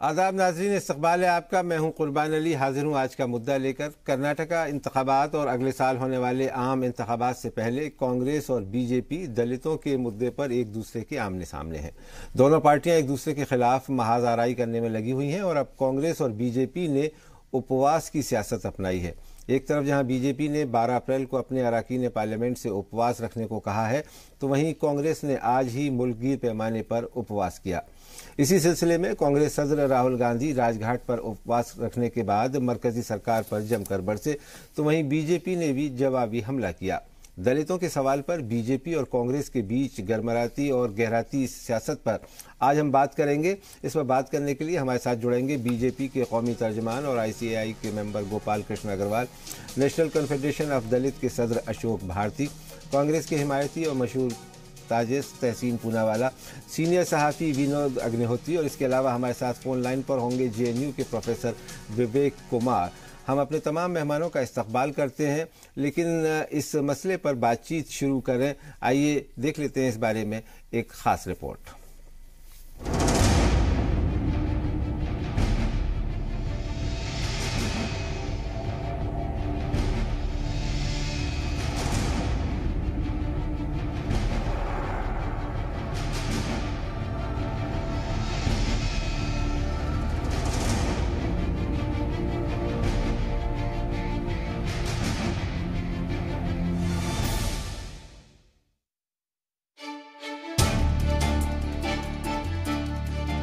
आदाब नाज़रीन, इस्तक़बाल है आपका। मैं हूं कुर्बान अली, हाजिर हूं आज का मुद्दा लेकर। कर्नाटका इंतखाबात और अगले साल होने वाले आम इंतखाबात से पहले कांग्रेस और बीजेपी दलितों के मुद्दे पर एक दूसरे के आमने सामने हैं। दोनों पार्टियां एक दूसरे के खिलाफ महाज आराई करने में लगी हुई हैं और अब कांग्रेस और बीजेपी ने उपवास की सियासत अपनाई है। एक तरफ जहां बीजेपी ने 12 अप्रैल को अपने अरकान पार्लियामेंट से उपवास रखने को कहा है, तो वहीं कांग्रेस ने आज ही मुल्कगीर पैमाने पर उपवास किया। इसी सिलसिले में कांग्रेस सदर राहुल गांधी राजघाट पर उपवास रखने के बाद मरकजी सरकार पर जमकर बरसे, तो वहीं बीजेपी ने भी जवाबी हमला किया। दलितों के सवाल पर बीजेपी और कांग्रेस के बीच गरमराती और गहराती सियासत पर आज हम बात करेंगे। इस पर बात करने के लिए हमारे साथ जुड़ेंगे बीजेपी के कौमी तर्जमान और ICAI के member Gopal Krishna Agarwal, national confederation of Dalit के सदर अशोक भारती, कांग्रेस के हिमायती और मशहूर ताजिस तहसीन पूनावाला, सीनियर सहाफ़ी विनोद अग्निहोत्री, और इसके अलावा हमारे साथ फोन लाइन पर होंगे JNU के प्रोफेसर विवेक कुमार। हम अपने तमाम मेहमानों का इस्तकबाल करते हैं, लेकिन इस मसले पर बातचीत शुरू करें। आइए देख लेते हैं इस बारे में एक ख़ास रिपोर्ट।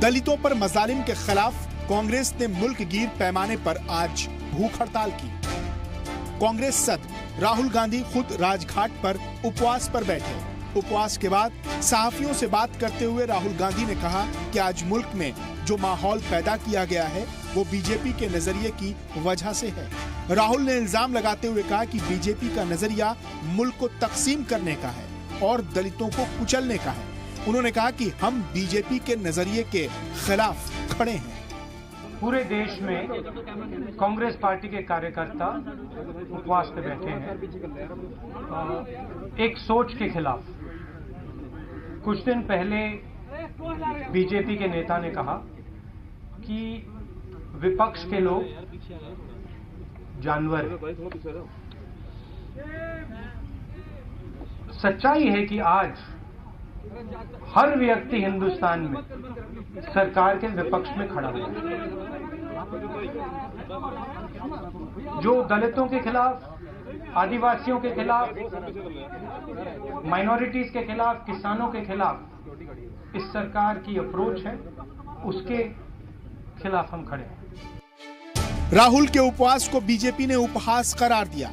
दलितों पर मजालिम के खिलाफ कांग्रेस ने मुल्कगीर पैमाने पर आज भूख हड़ताल की। कांग्रेस सदर राहुल गांधी खुद राजघाट पर उपवास पर बैठे। उपवास के बाद सहाफियों से बात करते हुए राहुल गांधी ने कहा कि आज मुल्क में जो माहौल पैदा किया गया है वो बीजेपी के नजरिए की वजह से है। राहुल ने इल्जाम लगाते हुए कहा कि बीजेपी का नजरिया मुल्क को तकसीम करने का है और दलितों को कुचलने का है। उन्होंने कहा कि हम बीजेपी के नजरिए के खिलाफ खड़े हैं। पूरे देश में कांग्रेस पार्टी के कार्यकर्ता उपवास पे बैठे हैं एक सोच के खिलाफ। कुछ दिन पहले बीजेपी के नेता ने कहा कि विपक्ष के लोग जानवर हैं। सच्चाई है कि आज हर व्यक्ति हिंदुस्तान में सरकार के विपक्ष में खड़ा हुआ है। जो दलितों के खिलाफ, आदिवासियों के खिलाफ, माइनॉरिटीज के खिलाफ, किसानों के खिलाफ इस सरकार की अप्रोच है, उसके खिलाफ हम खड़े हैं। राहुल के उपवास को बीजेपी ने उपहास करार दिया।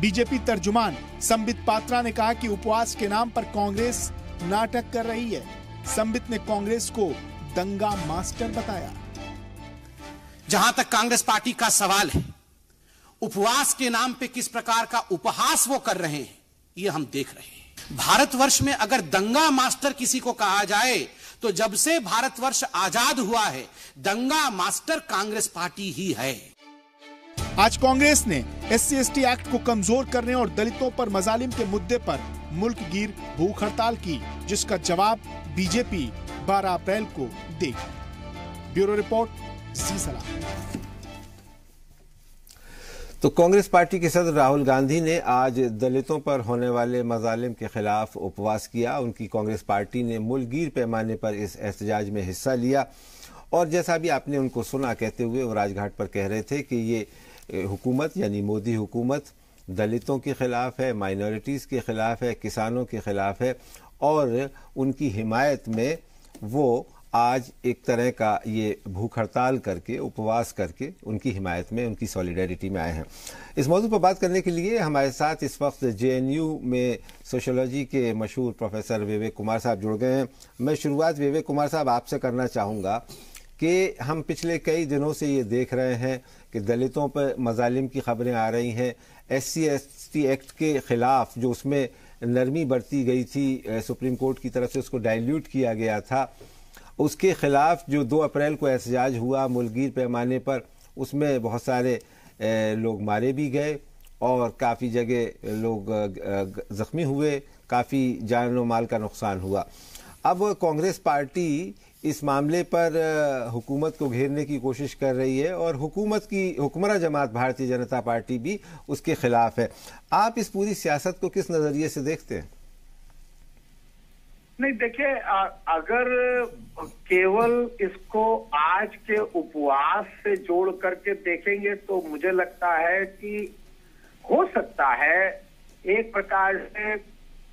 बीजेपी तर्जुमान संबित पात्रा ने कहा कि उपवास के नाम पर कांग्रेस नाटक कर रही है। संबित ने कांग्रेस को दंगा मास्टर बताया। जहां तक कांग्रेस पार्टी का सवाल है, उपवास के नाम पे किस प्रकार का उपहास वो कर रहे हैं, ये हम देख रहे हैं। भारतवर्ष में अगर दंगा मास्टर किसी को कहा जाए तो जब से भारतवर्ष आजाद हुआ है, दंगा मास्टर कांग्रेस पार्टी ही है। आज कांग्रेस ने SC/ST एक्ट को कमजोर करने और दलितों पर मजालिम के मुद्दे पर मुल्कगीर भूख हड़ताल की, जिसका जवाब बीजेपी 12 अप्रैल को देगी। ब्यूरो रिपोर्ट, जी सलाम। तो कांग्रेस पार्टी के सदर राहुल गांधी ने आज दलितों पर होने वाले मजालिम के खिलाफ उपवास किया। उनकी कांग्रेस पार्टी ने मुल्कगीर पैमाने पर इस एहतजाज में हिस्सा लिया और जैसा भी आपने उनको सुना कहते हुए, वो राजघाट पर कह रहे थे कि ये हुकूमत यानी मोदी हुकूमत दलितों के खिलाफ है, माइनॉरिटीज़ के खिलाफ है, किसानों के खिलाफ है और उनकी हिमायत में वो आज एक तरह का ये भूख हड़ताल करके, उपवास करके उनकी हिमायत में, उनकी सॉलिडेरिटी में आए हैं। इस मौजू पर बात करने के लिए हमारे साथ इस वक्त JNU में सोशियोलॉजी के मशहूर प्रोफेसर विवेक कुमार साहब जुड़ गए हैं। मैं शुरुआत विवेक कुमार साहब आपसे करना चाहूँगा कि हम पिछले कई दिनों से ये देख रहे हैं कि दलितों पर मजालिम की खबरें आ रही हैं। SC/ST एक्ट के ख़िलाफ़ जो उसमें नरमी बरती गई थी, सुप्रीम कोर्ट की तरफ से उसको डाइल्यूट किया गया था, उसके ख़िलाफ़ जो 2 अप्रैल को एहतजाज हुआ मुल्कगीर पैमाने पर, उसमें बहुत सारे लोग मारे भी गए और काफ़ी जगह लोग ज़ख्मी हुए, काफ़ी जान और माल का नुकसान हुआ। अब कांग्रेस पार्टी इस मामले पर हुकूमत को घेरने की कोशिश कर रही है और हुकूमत की हुक्मरान जमात भारतीय जनता पार्टी भी उसके खिलाफ है। आप इस पूरी सियासत को किस नजरिए से देखते हैं? नहीं, देखिए, अगर केवल इसको आज के उपवास से जोड़ करके देखेंगे तो मुझे लगता है कि हो सकता है एक प्रकार से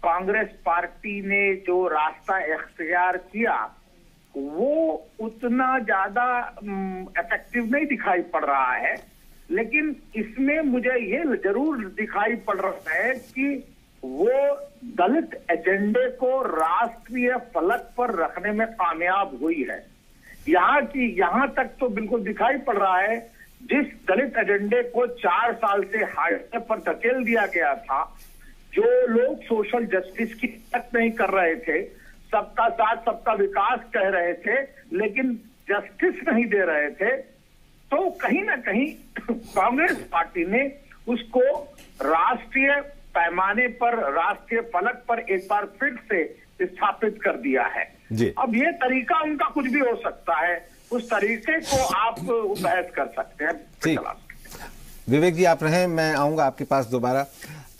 कांग्रेस पार्टी ने जो रास्ता इख्तियार किया वो उतना ज्यादा इफेक्टिव नहीं दिखाई पड़ रहा है, लेकिन इसमें मुझे ये जरूर दिखाई पड़ रहा है कि वो दलित एजेंडे को राष्ट्रीय फलक पर रखने में कामयाब हुई है। यहां तक तो बिल्कुल दिखाई पड़ रहा है, जिस दलित एजेंडे को 4 साल से हाईवे पर धकेल दिया गया था, जो लोग सोशल जस्टिस की बात नहीं कर रहे थे, सबका साथ सबका विकास कह रहे थे, लेकिन जस्टिस नहीं दे रहे थे, तो कहीं ना कहीं कांग्रेस पार्टी ने उसको राष्ट्रीय पैमाने पर, राष्ट्रीय फलक पर एक बार फिर से स्थापित कर दिया है। अब ये तरीका उनका कुछ भी हो सकता है, उस तरीके को आप बहस कर सकते हैं। विवेक जी आप रहें, मैं आऊंगा आपके पास दोबारा।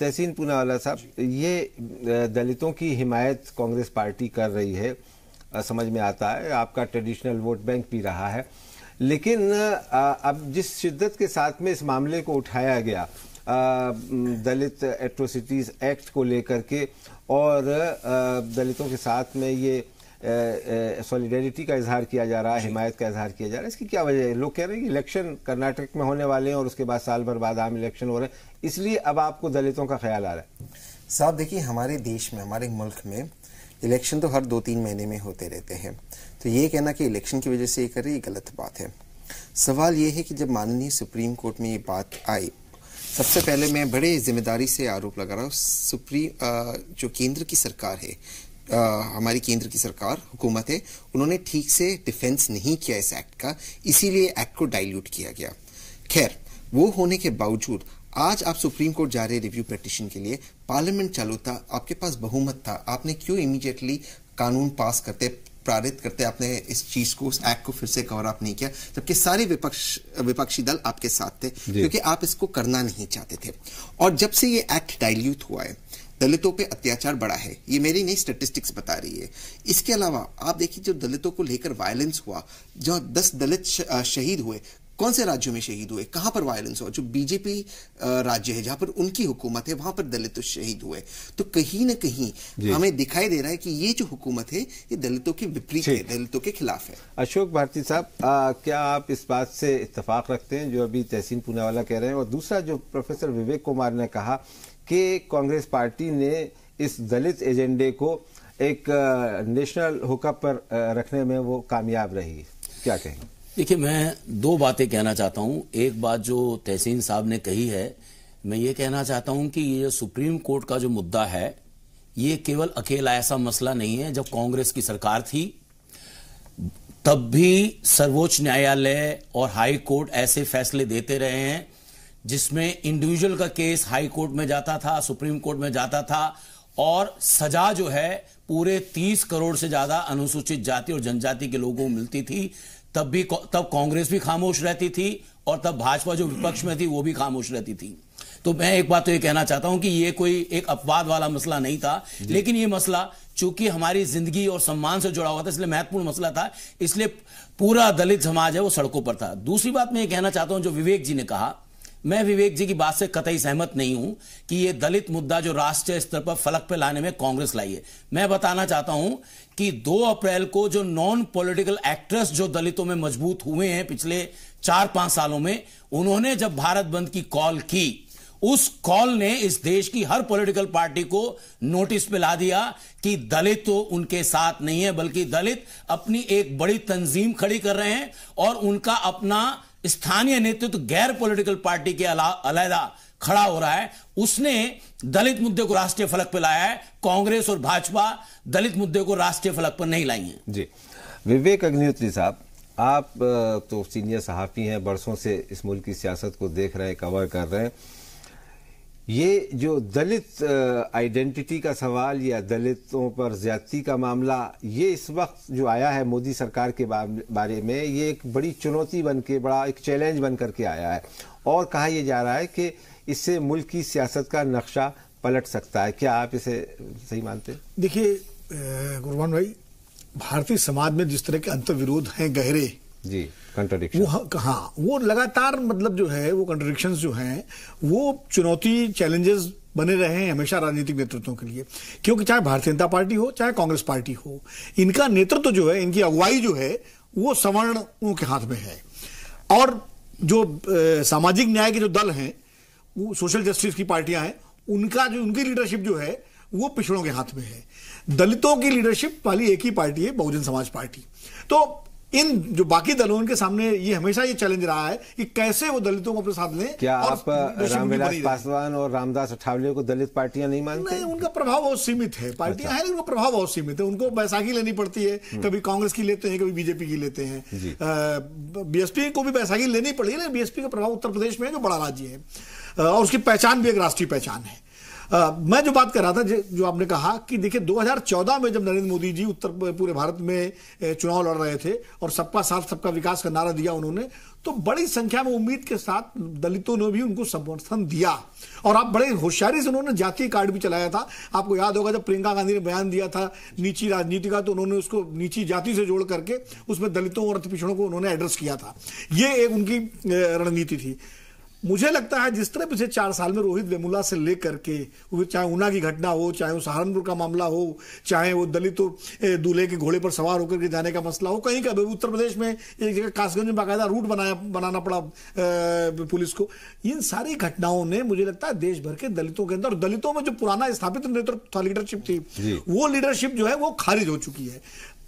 तहसीन पूनावाला साहब, ये दलितों की हिमायत कांग्रेस पार्टी कर रही है, समझ में आता है, आपका ट्रेडिशनल वोट बैंक भी रहा है, लेकिन अब जिस शिद्दत के साथ में इस मामले को उठाया गया दलित एट्रोसिटीज एक्ट को लेकर के और दलितों के साथ में ये सॉलिडेरिटी का इजहार किया जा रहा है, हिमायत का इजहार किया जा रहा है, इसकी क्या वजह है? लोग कह रहे हैं कि इलेक्शन कर्नाटक में होने वाले हैं और उसके बाद साल भर बाद आम इलेक्शन हो रहे हैं, इसलिए अब आपको दलितों का ख्याल आ रहा है। साहब देखिए, हमारे देश में, हमारे मुल्क में इलेक्शन तो हर 2-3 महीने में होते रहते हैं, तो ये कहना कि इलेक्शन की वजह से ये कर रही, ये गलत बात है। सवाल ये है कि जब माननीय सुप्रीम कोर्ट में ये बात आई, सबसे पहले मैं बड़े जिम्मेदारी से आरोप लगा रहा हूँ, जो केंद्र की सरकार है, हमारी केंद्र की सरकार, हुकूमत है, उन्होंने ठीक से डिफेंस नहीं किया इस एक्ट का, इसीलिए एक्ट को डाइल्यूट किया गया। खैर, वो होने के बावजूद आज आप सुप्रीम कोर्ट जा रहे रिव्यू पिटीशन के लिए, पार्लियामेंट चालू था, आपके पास बहुमत था, आपने क्यों इमीडिएटली कानून पास करते, पारित करते आपने इस चीज को, उस एक्ट को फिर से कवर अप नहीं किया, जबकि सारे विपक्षी दल आपके साथ थे, क्योंकि आप इसको करना नहीं चाहते थे। और जब से ये एक्ट डाइल्यूट हुआ है, दलितों पे अत्याचार बढ़ा है, ये मेरी नई स्टैटिस्टिक्स बता रही है। इसके अलावा आप देखिए, जो दलितों को लेकर वायलेंस हुआ, जहां 10 दलित शहीद हुए, कौन से राज्यों में शहीद हुए, कहां पर वायलेंस हुआ? जो बीजेपी राज्य है, जहां पर उनकी हुकूमत है, वहां पर दलित शहीद हुए। तो कहीं ना कहीं हमें दिखाई दे रहा है कि ये जो हुकूमत है, ये दलितों के विपरीत है, दलितों के खिलाफ है। अशोक भारती साहब, क्या आप इस बात से इत्तेफाक रखते हैं जो अभी तहसीन पूनावाला कह रहे हैं? और दूसरा, जो प्रोफेसर विवेक कुमार ने कहा कि कांग्रेस पार्टी ने इस दलित एजेंडे को एक नेशनल हुकअप पर रखने में वो कामयाब रही, क्या कहेंगे? देखिए, मैं 2 बातें कहना चाहता हूं। एक बात जो तहसीन साहब ने कही है, मैं ये कहना चाहता हूं कि ये सुप्रीम कोर्ट का जो मुद्दा है, ये केवल अकेला ऐसा मसला नहीं है। जब कांग्रेस की सरकार थी तब भी सर्वोच्च न्यायालय और हाई कोर्ट ऐसे फैसले देते रहे हैं जिसमें इंडिविजुअल का केस हाई कोर्ट में जाता था, सुप्रीम कोर्ट में जाता था, और सजा जो है पूरे 30 करोड़ से ज्यादा अनुसूचित जाति और जनजाति के लोगों को मिलती थी। तब कांग्रेस भी खामोश रहती थी और तब भाजपा जो विपक्ष में थी वो भी खामोश रहती थी। तो मैं एक बात तो ये कहना चाहता हूं कि ये कोई एक अपवाद वाला मसला नहीं था, लेकिन ये मसला चूंकि हमारी जिंदगी और सम्मान से जुड़ा हुआ था, इसलिए महत्वपूर्ण मसला था, इसलिए पूरा दलित समाज है वो सड़कों पर था। दूसरी बात मैं ये कहना चाहता हूं, जो विवेक जी ने कहा, मैं विवेक जी की बात से कतई सहमत नहीं हूं कि यह दलित मुद्दा जो राष्ट्रीय स्तर पर फलक पे लाने में कांग्रेस लाई है। मैं बताना चाहता हूं कि 2 अप्रैल को जो नॉन पॉलिटिकल एक्टर्स जो दलितों में मजबूत हुए हैं पिछले 4-5 सालों में, उन्होंने जब भारत बंद की कॉल की, उस कॉल ने इस देश की हर पॉलिटिकल पार्टी को नोटिस पे ला दिया कि दलित तो उनके साथ नहीं है, बल्कि दलित अपनी एक बड़ी तंजीम खड़ी कर रहे हैं और उनका अपना स्थानीय नेतृत्व गैर पॉलिटिकल पार्टी के अलहदा खड़ा हो रहा है। उसने दलित मुद्दे को राष्ट्रीय फलक पर लाया है। कांग्रेस और भाजपा दलित मुद्दे को राष्ट्रीय फलक पर नहीं लाई है। जी, विवेक अग्निहोत्री साहब, आप तो सीनियर सहाफी हैं, बरसों से इस मुल्क की सियासत को देख रहे हैं, कवर कर रहे हैं। ये जो दलित आइडेंटिटी का सवाल या दलितों पर ज्यादती का मामला, ये इस वक्त जो आया है मोदी सरकार के बारे में, ये एक बड़ी चुनौती बन के, बड़ा एक चैलेंज बन करके आया है और कहा यह जा रहा है कि इससे मुल्क की सियासत का नक्शा पलट सकता है। क्या आप इसे सही मानते हैं? देखिए कुर्बान भाई, भारतीय समाज में जिस तरह के अंतर्विरोध हैं गहरे, जी कंट्राडिक्शन, वो लगातार मतलब जो है वो कंट्राडिक्शंस जो हैं वो चुनौती, चैलेंजेस बने रहे हैं हमेशा राजनीतिक नेतृत्वों के लिए। क्योंकि चाहे भारतीय जनता पार्टी हो चाहे कांग्रेस पार्टी हो, इनका नेतृत्व जो है, इनकी अगुवाई जो है वो सवर्णों के हाथ में है और जो सामाजिक न्याय के जो दल हैं, वो सोशल जस्टिस की पार्टियां हैं, उनकी लीडरशिप जो है वो पिछड़ों के हाथ में है। दलितों की लीडरशिप वाली एक ही पार्टी है, बहुजन समाज पार्टी। तो इन जो बाकी दलों के सामने ये हमेशा ये चैलेंज रहा है कि कैसे वो दलितों को अपने साथ लें। क्या आप रामविलास पासवान और रामदास अठावले को दलित पार्टियां नहीं मानते? नहीं, उनका प्रभाव बहुत सीमित है। पार्टियां हैं लेकिन उनका प्रभाव बहुत सीमित है। उनको बैसाखी लेनी पड़ती है, कभी कांग्रेस की लेते हैं, कभी बीजेपी की लेते हैं। बीएसपी को भी बैसाखी लेनी पड़ी है। बीएसपी का प्रभाव उत्तर प्रदेश में है, जो बड़ा राज्य है और उसकी पहचान भी एक राष्ट्रीय पहचान है। मैं जो बात कर रहा था, जो आपने कहा कि देखिए 2014 में जब नरेंद्र मोदी जी पूरे भारत में चुनाव लड़ रहे थे और सबका साथ सबका विकास का नारा दिया उन्होंने, तो बड़ी संख्या में उम्मीद के साथ दलितों ने भी उनको समर्थन दिया और आप बड़े होशियारी से उन्होंने जातीय कार्ड भी चलाया था। आपको याद होगा जब प्रियंका गांधी ने बयान दिया था नीची राजनीति का, तो उन्होंने उसको नीची जाति से जोड़ करके उसमें दलितों और अतिपिछड़ों को उन्होंने एड्रेस किया था। ये एक उनकी रणनीति थी। मुझे लगता है जिस तरह पिछले 4 साल में रोहित वेमुला से लेकर के, चाहे ऊना की घटना हो, चाहे वो सहारनपुर का मामला हो, चाहे वो दलितों दूल्हे के घोड़े पर सवार होकर के जाने का मसला हो, कहीं का उत्तर प्रदेश में एक जगह कासगंज में बाकायदा रूट बनाना पड़ा पुलिस को, इन सारी घटनाओं ने मुझे लगता है देश भर के दलितों के अंदर, दलितों में जो पुराना स्थापित नेतृत्व था, लीडरशिप थी, वो लीडरशिप जो है वो खारिज हो चुकी है।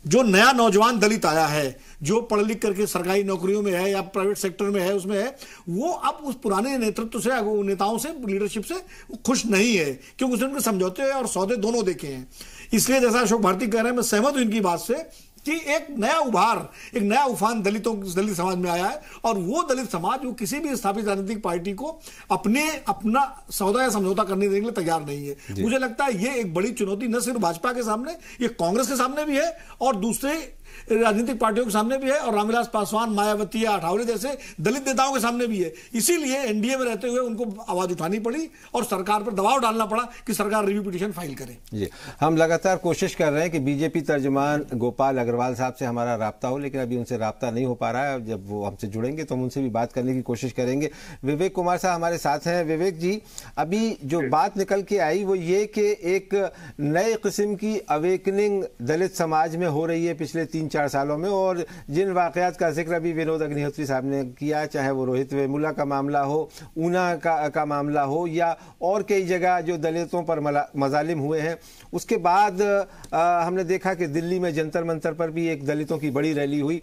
जो नया नौजवान दलित आया है, जो पढ़ लिख करके सरकारी नौकरियों में है या प्राइवेट सेक्टर में है, उसमें है, वो अब उस पुराने नेतृत्व से, नेताओं से, लीडरशिप से खुश नहीं है, क्योंकि उसने उनके समझौते और सौदे दोनों देखे हैं। इसलिए जैसा अशोक भारती कह रहे हैं, मैं सहमत हूं इनकी बात से कि एक नया उभार, एक नया उफान दलित समाज में आया है और वो दलित समाज वो किसी भी स्थापित राजनीतिक पार्टी को अपना सौदा या समझौता करने देने के लिए तैयार नहीं है। मुझे लगता है ये एक बड़ी चुनौती न सिर्फ भाजपा के सामने, ये कांग्रेस के सामने भी है और दूसरे राजनीतिक पार्टियों के सामने भी है और रामविलास पासवान, मायावती या अठावले जैसे दलित नेताओं के सामने भी है। इसीलिए एनडीए में रहते हुए उनको आवाज उठानी पड़ी और सरकार पर दबाव डालना पड़ा कि सरकार रिव्यू पिटीशन फाइल करे। जी, हम लगातार कोशिश कर रहे हैं कि बीजेपी तर्जुमान गोपाल अग्रवाल साहब से हमारा राब्ता हो, लेकिन अभी उनसे राब्ता नहीं हो पा रहा है। जब वो हमसे जुड़ेंगे तो हम उनसे भी बात करने की कोशिश करेंगे। विवेक कुमार साहब हमारे साथ हैं। विवेक जी, अभी जो बात निकल के आई वो ये कि एक नए किस्म की अवेकनिंग दलित समाज में हो रही है पिछले 3-4 सालों में, और जिन वाकयात का जिक्र अभी विनोद अग्निहोत्री साहब ने किया, चाहे वो रोहित वेमुला का मामला हो, ऊना का मामला हो या और कई जगह जो दलितों पर मजालिम हुए हैं, उसके बाद हमने देखा कि दिल्ली में जंतर मंतर पर भी एक दलितों की बड़ी रैली हुई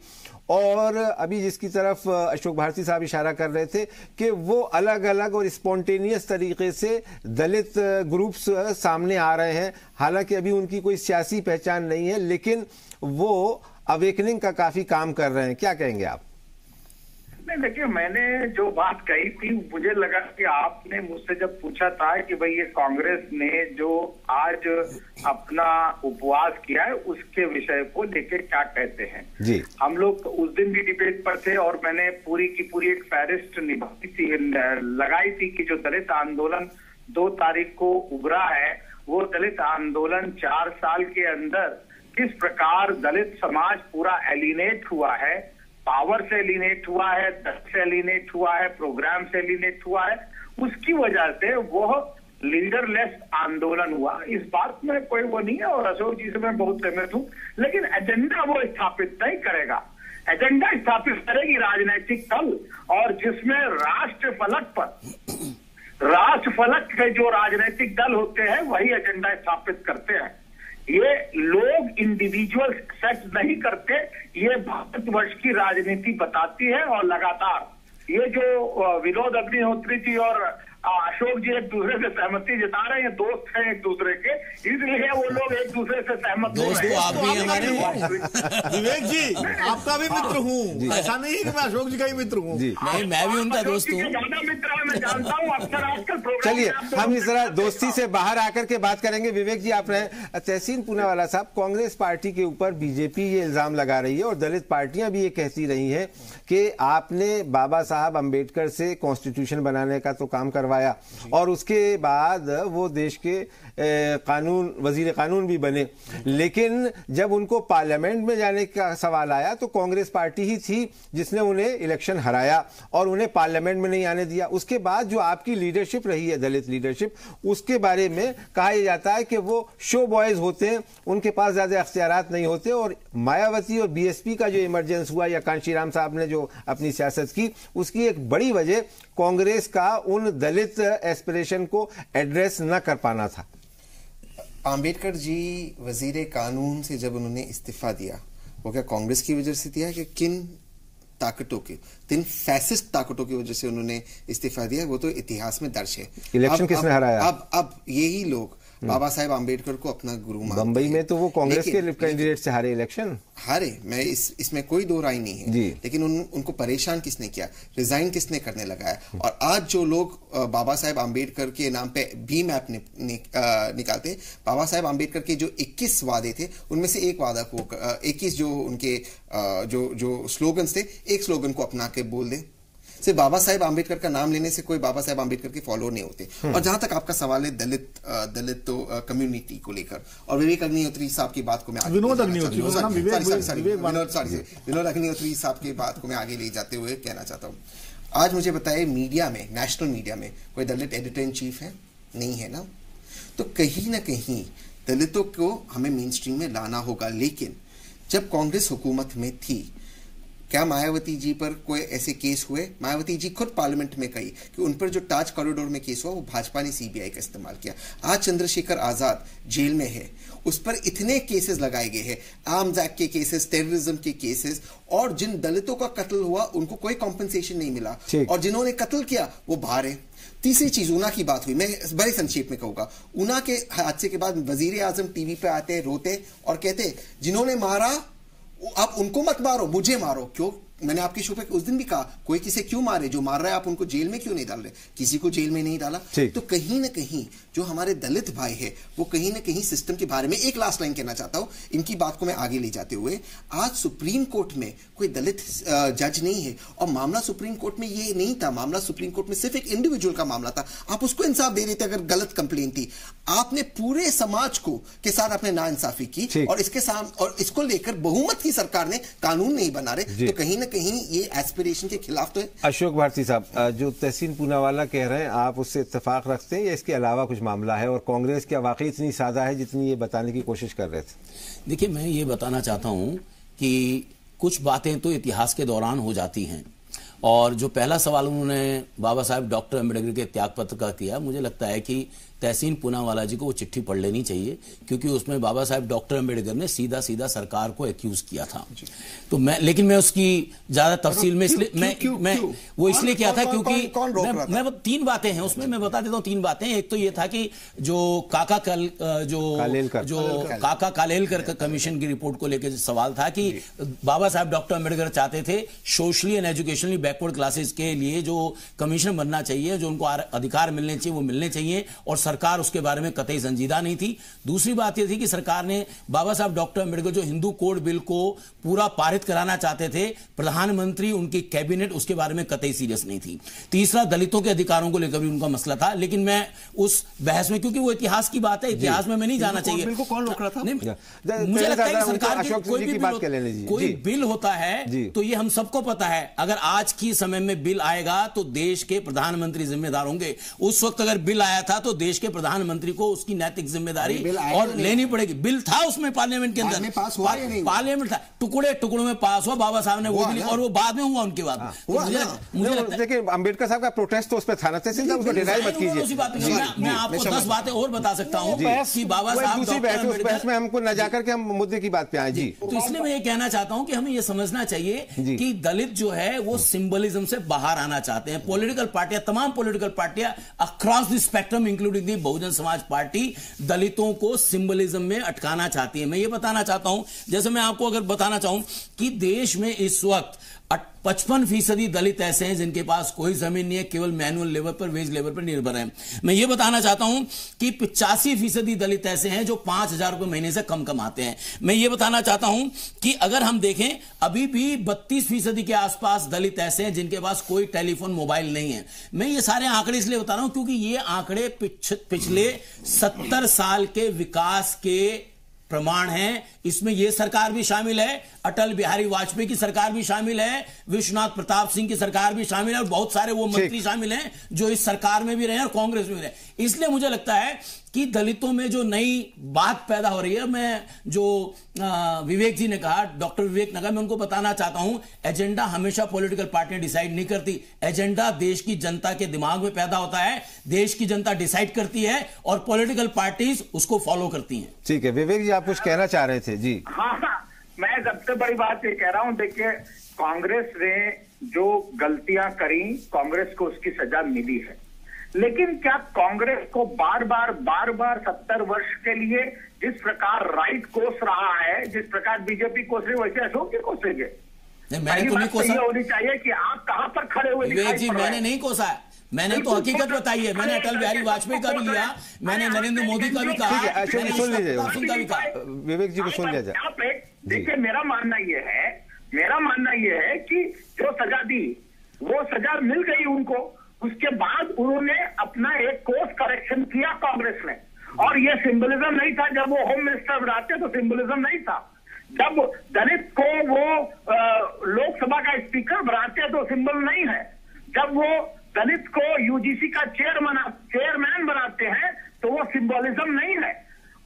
और अभी जिसकी तरफ अशोक भारती साहब इशारा कर रहे थे कि वो अलग अलग और स्पॉन्टेनियस तरीके से दलित ग्रुप्स सामने आ रहे हैं। हालांकि अभी उनकी कोई सियासी पहचान नहीं है, लेकिन वो अवेकनिंग का काफी काम कर रहे हैं। क्या कहेंगे आप? नहीं, देखिए, मैंने जो बात कही थी, मुझे लगा कि आपने मुझसे जब पूछा था कि भाई ये कांग्रेस ने जो आज अपना उपवास किया है उसके विषय को लेके क्या कहते हैं जी। हम लोग उस दिन भी डिबेट पर थे और मैंने पूरी की पूरी एक फहरिस्त लगाई थी कि जो दलित आंदोलन 2 तारीख को उभरा है, वो दलित आंदोलन 4 साल के अंदर किस प्रकार दलित समाज पूरा एलिनेट हुआ है, पावर से एलिनेट हुआ है, दल से एलिनेट हुआ है, प्रोग्राम से एलिनेट हुआ है, उसकी वजह से वो लीडरलेस आंदोलन हुआ। इस बात में कोई वो नहीं है और अशोक जी से मैं बहुत सहमत हूं, लेकिन एजेंडा वो स्थापित नहीं करेगा। एजेंडा स्थापित करेगी राजनीतिक दल, और जिसमें राष्ट्र फलक के जो राजनीतिक दल होते हैं वही एजेंडा स्थापित करते हैं। ये लोग इंडिविजुअल सेट नहीं करते, ये भारतवर्ष की राजनीति बताती है। और लगातार ये जो विनोद अग्निहोत्री जी और अशोक जी एक दूसरे से सहमति जता रहे हैं, दोस्त हैं एक दूसरे के, इसलिए वो लोग एक दूसरे से सहमत हो रहे हैं। आप भी हमारे विवेक जी आपका भी मित्र हूँ, ऐसा नहीं है कि मैं अशोक जी का ही मित्र हूँ। नहीं, मैं भी उनका दोस्त हूँ। ज्यादा मित्र है, मैं जानता हूँ। अक्सर आजकल प्रोग्राम चलिए हम इस तरह दोस्ती से बाहर आकर के बात करेंगे। विवेक जी आप रहे। तहसीन पूनावाला साहब, कांग्रेस पार्टी के ऊपर बीजेपी ये इल्जाम लगा रही है और दलित पार्टियां भी ये कहती रही हैं कि आपने बाबा साहब अंबेडकर से कॉन्स्टिट्यूशन बनाने का तो काम करवाया और उसके बाद वो देश के कानून वजीर कानून भी बने, लेकिन जब उनको पार्लियामेंट में जाने का सवाल आया तो कांग्रेस पार्टी ही थी जिसने उन्हें इलेक्शन हराया और उन्हें पार्लियामेंट में नहीं आने दिया। उसके बाद जो आपकी लीडरशिप रही है, दलित लीडरशिप, उसके बारे में कहा जाता है कि वो शो बॉयज होते हैं, उनके पास ज्यादा अख्तियारात नहीं होते। और मायावती और बीएसपी का जो इमरजेंस हुआ या कांशीराम साहब ने जो अपनी सियासत की, उसकी एक बड़ी वजह कांग्रेस का उन दलित एस्पिरेशन को एड्रेस न कर पाना था। आम्बेडकर जी वजीर कानून से जब उन्होंने इस्तीफा दिया, वो क्या कांग्रेस की वजह से दिया कि किन ताकतों के, तीन फैसिस्ट ताकतों की वजह से उन्होंने इस्तीफा दिया, वो तो इतिहास में दर्ज है। इलेक्शन किसने हराया? अब यही लोग बाबा साहेब आम्बेडकर को अपना गुरु मानते हैं। बम्बई में तो वो कांग्रेस के कैंडिडेट से हारे इलेक्शन, हारे, मैं इसमें कोई दो राय नहीं है, लेकिन उनको परेशान किसने किया, रिजाइन किसने करने लगाया। और आज जो लोग बाबा साहेब आम्बेडकर के नाम पे भीम ऐप निकालते, बाबा साहेब आम्बेडकर के जो 21 वादे थे उनमें से एक वादा को 21 जो उनके जो स्लोगन्स थे, एक स्लोगन को अपना के बोल दे। सिर्फ बाबा साहेब आम्बेडकर का नाम लेने से कोई बाबा साहेब आम्बेडकर के फॉलोअर नहीं होते। और जहां तक आपका सवाल है दलित तो कम्युनिटी को लेकर, और विवेक अग्निहोत्री साहब की बात को मैं विनोद अग्निहोत्री साहब की बात को मैं आगे ले जाते हुए कहना चाहता हूँ, आज मुझे बताए मीडिया में, नेशनल मीडिया में कोई दलित एडिटर इन चीफ है? नहीं है ना। तो कहीं ना कहीं दलितों को हमें मेन स्ट्रीम में लाना होगा। लेकिन जब कांग्रेस हुकूमत में थी, क्या मायावती जी पर कोई ऐसे केस हुए? मायावती जी खुद पार्लियामेंट में कही कि उन पर जो ताज कॉरिडोर में केस हुआ वो भाजपा ने सीबीआई का इस्तेमाल किया। आज चंद्रशेखर आजाद जेल में है, उस पर इतने केसेस लगाए गए हैं, आर्म्स एक्ट के केसेस, टेररिज्म के केसेस, और जिन दलितों का कत्ल हुआ उनको कोई कॉम्पेंसेशन नहीं मिला, और जिन्होंने कत्ल किया वो बाहर है। तीसरी चीज, ऊना की बात हुई, मैं बड़े संक्षेप में कहूंगा। ऊना के हादसे के बाद वजीर आजम टीवी पे आते, रोते और कहते जिन्होंने मारा आप उनको मत मारो, मुझे मारो। क्यों? मैंने आपके शो पे उस दिन भी कहा, कोई किसे क्यों मारे, जो मार रहा है आप उनको जेल में क्यों नहीं डाल रहे? किसी को जेल में नहीं डाला। तो कहीं ना कहीं जो हमारे दलित भाई है वो कहीं ना कहीं सिस्टम के बारे में, एक लास्ट लाइन कहना चाहता हूं, इनकी बात को मैं आगे ले जाते हुए, आज सुप्रीम कोर्ट में कोई दलित जज नहीं है, और मामला सुप्रीम कोर्ट में ये नहीं था, मामला सुप्रीम कोर्ट में सिर्फ एक इंडिविजुअल का मामला था। आप उसको इंसाफ दे रहे थे अगर गलत कंप्लेन थी। आपने पूरे समाज को के साथ आपने नाइंसाफी की, और इसके साथ और इसको लेकर बहुमत की सरकार ने कानून नहीं बना रहे, तो कहीं ना कहीं ये एस्पिरेशन के खिलाफ तो है। अशोक भारती साहब, जो तहसीन पूनावाला कह रहे हैं, आप उससे इत्तेफाक रखते हैं या इसके अलावा कुछ मामला है, और कांग्रेस क्या वाकई इतनी सादा है जितनी ये बताने की कोशिश कर रहे थे? देखिए, मैं ये बताना चाहता हूं कि कुछ बातें तो इतिहास के दौरान हो जाती हैं, और जो पहला सवाल उन्होंने बाबा साहब डॉक्टर अम्बेडकर के त्यागपत्र का किया, मुझे लगता है कि तहसीन पूनावाला जी को वो चिट्ठी पढ़ लेनी चाहिए, क्योंकि उसमें बाबा साहब डॉक्टर अम्बेडकर ने सीधा सीधा सरकार को एक्यूज किया था। तो लेकिन मैं उसकी ज्यादा तफसील में इसलिए वो इसलिए किया था क्योंकि मैं तीन बातें हैं उसमें, मैं बता देता हूँ तीन बातें। एक तो ये था कि जो काका कालेलकर कमीशन की रिपोर्ट को लेकर सवाल था कि बाबा साहब डॉक्टर अम्बेडकर चाहते थे socially and educationally backward classes के लिए जो कमीशन बनना चाहिए, जो उनको अधिकार मिलने चाहिए वो मिलने चाहिए, और सरकार उसके बारे में कतई संजीदा नहीं थी। दूसरी बात यह थी कि सरकार ने बाबा साहब डॉक्टर अम्बेडकर जो हिंदू कोड बिल को पूरा पारित कराना चाहते थे, प्रधानमंत्री उनकी कैबिनेट उसके बारे में कतई सीरियस नहीं थी। तीसरा, दलितों के अधिकारों को लेकर भी उनका मसला था, लेकिन मैं उस बहस में, क्योंकि वो इतिहास की बात है, इतिहास में मैं नहीं जाना चाहिए। कौन रोक रहा था? मुझे लगता है कि सरकार कोई बिल होता है तो ये हम सबको पता है, अगर आज की समय में बिल आएगा तो देश के प्रधानमंत्री जिम्मेदार होंगे। उस वक्त अगर बिल आया था तो देश देश के प्रधानमंत्री को उसकी नैतिक जिम्मेदारी और लेनी पड़ेगी। बिल था उसमें पार्लियामेंट के अंदर, पार्लियामेंट था, टुकड़े टुकड़ों में पास हुआ, बाबा साहब ने वो भी और वो बाद में हुआ उनके बाद। मुझे देखिए अम्बेडकर साहब का प्रोटेस्ट तो उस पर था ना, उसको डिनाई मत कीजिए। मैं आपको 10 बातें और बता सकता हूं कि बाबा साहब दूसरी बहस में हमको न जाकर के हम मुद्दे की बात पे आए। जी, तो इसलिए मैं ये कहना चाहता हूं कि हमें ये समझना चाहिए कि दलित जो है वो सिंबलिज्म से बाहर आना चाहते हैं। पॉलिटिकल पार्टियां, तमाम पॉलिटिकल पार्टियां across the spectrum including the Bahujan Samaj party दलितों को सिंबलिज्म में अटकाना चाहती है। मैं ये बताना चाहता हूं, जैसे मैं आपको अगर बताना चाहूं कि देश में इस वक्त 55% दलित ऐसे हैं जिनके पास कोई जमीन नहीं है, केवल मैनुअल लेबर पर, वेज लेबर पर निर्भर है। मैं ये बताना चाहता हूं कि 85% दलित ऐसे हैं जो 5,000 रुपए महीने से कम कमाते हैं। मैं ये बताना चाहता हूं कि अगर हम देखें अभी भी 32% के आसपास दलित ऐसे हैं जिनके पास कोई टेलीफोन मोबाइल नहीं है। मैं ये सारे आंकड़े इसलिए बता रहा हूं क्योंकि ये आंकड़े पिछले 70 साल के विकास के प्रमाण हैं। इसमें यह सरकार भी शामिल है, अटल बिहारी वाजपेयी की सरकार भी शामिल है, विश्वनाथ प्रताप सिंह की सरकार भी शामिल है और बहुत सारे वो मंत्री शामिल हैं जो इस सरकार में भी रहे और कांग्रेस में भी रहे। इसलिए मुझे लगता है कि दलितों में जो नई बात पैदा हो रही है, मैं जो विवेक जी ने कहा, डॉक्टर विवेक ने कहा, मैं उनको बताना चाहता हूं एजेंडा हमेशा पॉलिटिकल पार्टियां डिसाइड नहीं करती। एजेंडा देश की जनता के दिमाग में पैदा होता है, देश की जनता डिसाइड करती है और पॉलिटिकल पार्टीज उसको फॉलो करती हैं। ठीक है, विवेक जी आप कुछ कहना चाह रहे थे? जी हाँ, मैं सबसे बड़ी बात ये कह रहा हूं, देखिए कांग्रेस ने जो गलतियां करी, कांग्रेस को उसकी सजा मिली है, लेकिन क्या कांग्रेस को बार बार 70 वर्ष के लिए जिस प्रकार राइट कोस रहा है, जिस प्रकार बीजेपी कोस रही, वैसे अशोक जी कोसेंगे? मैंने तो नहीं कोसा। ये होनी चाहिए कि आप कहां पर खड़े हुए विवेक जी, मैंने नहीं कोसा है, मैंने तो हकीकत बताई है। मैंने अटल बिहारी वाजपेयी का भी लिया, मैंने नरेंद्र मोदी का भी कहा, सुन लीजिए विवेक जी को, सुन लिया जाए। देखिए मेरा मानना यह है कि जो सजा दी वो सजा मिल गई उनको, उसके बाद उन्होंने अपना एक कोर्स करेक्शन किया कांग्रेस ने, और ये सिंबलिज्म नहीं था। जब वो होम मिनिस्टर बनाते तो सिंबलिज्म नहीं था, जब दलित को वो लोकसभा का स्पीकर बनाते तो सिंबल नहीं है, जब वो दलित को यूजीसी का चेयरमैन बनाते हैं तो वो सिंबलिज्म नहीं है,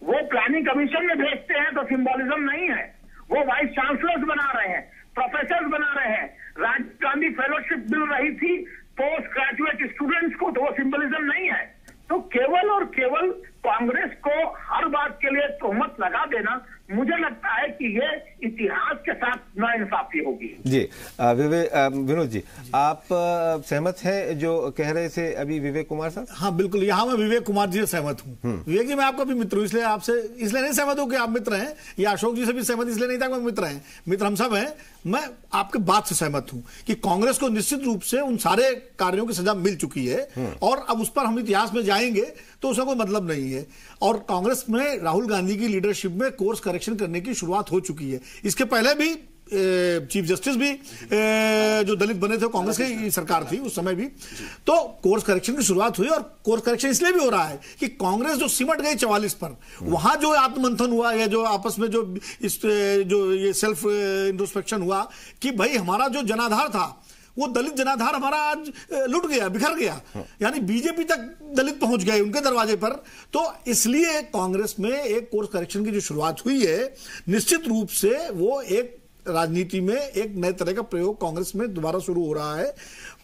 वो प्लानिंग कमीशन में भेजते हैं तो सिंबलिज्म नहीं है, वो वाइस चांसलर्स बना रहे हैं, प्रोफेसर बना रहे हैं, राजीव गांधी फेलोशिप मिल रही थी पोस्ट ग्रेजुएट स्टूडेंट्स को, तो वो सिंबलिज्म नहीं है। तो केवल और केवल कांग्रेस को हर बात के लिए तोहमत लगा देना, मुझे लगता है कि ये इतिहास के साथ नाइंसाफी होगी। जी विनोद जी, आप सहमत हैं जो कह रहे थे अभी विवेक कुमार साहब? हाँ बिल्कुल, यहाँ मैं विवेक कुमार जी से सहमत हूँ। विवेक जी, मैं आपका भी मित्र हूँ, इसलिए आपसे इसलिए नहीं सहमत हूँ कि आप मित्र हैं, या अशोक जी से भी सहमत इसलिए नहीं था कि मित्र हैं, मित्र हम सब हैं। मैं आपके बात से सहमत हूं कि कांग्रेस को निश्चित रूप से उन सारे कार्यों की सजा मिल चुकी है और अब उस पर हम इतिहास में जाएंगे तो उसका कोई मतलब नहीं है। और कांग्रेस में राहुल गांधी की लीडरशिप में कोर्स करेक्शन करने की शुरुआत हो चुकी है। इसके पहले भी चीफ जस्टिस भी जो दलित बने थे कांग्रेस की सरकार थी उस समय भी, तो कोर्स करेक्शन की शुरुआत हुई। और कोर्स करेक्शन इसलिए भी हो रहा है कि कांग्रेस जो सिमट गई 44 पर, वहां जो आत्ममंथन हुआ या जो आपस में जो ये सेल्फ इंट्रोस्पेक्शन हुआ कि भाई हमारा जो जनाधार था वो दलित जनाधार हमारा आज लुट गया, बिखर गया, यानी बीजेपी तक दलित पहुंच गए उनके दरवाजे पर। तो इसलिए कांग्रेस में एक कोर्स करेक्शन की जो शुरुआत हुई है, निश्चित रूप से वो एक राजनीति में एक नए तरह का प्रयोग कांग्रेस में दोबारा शुरू हो रहा है,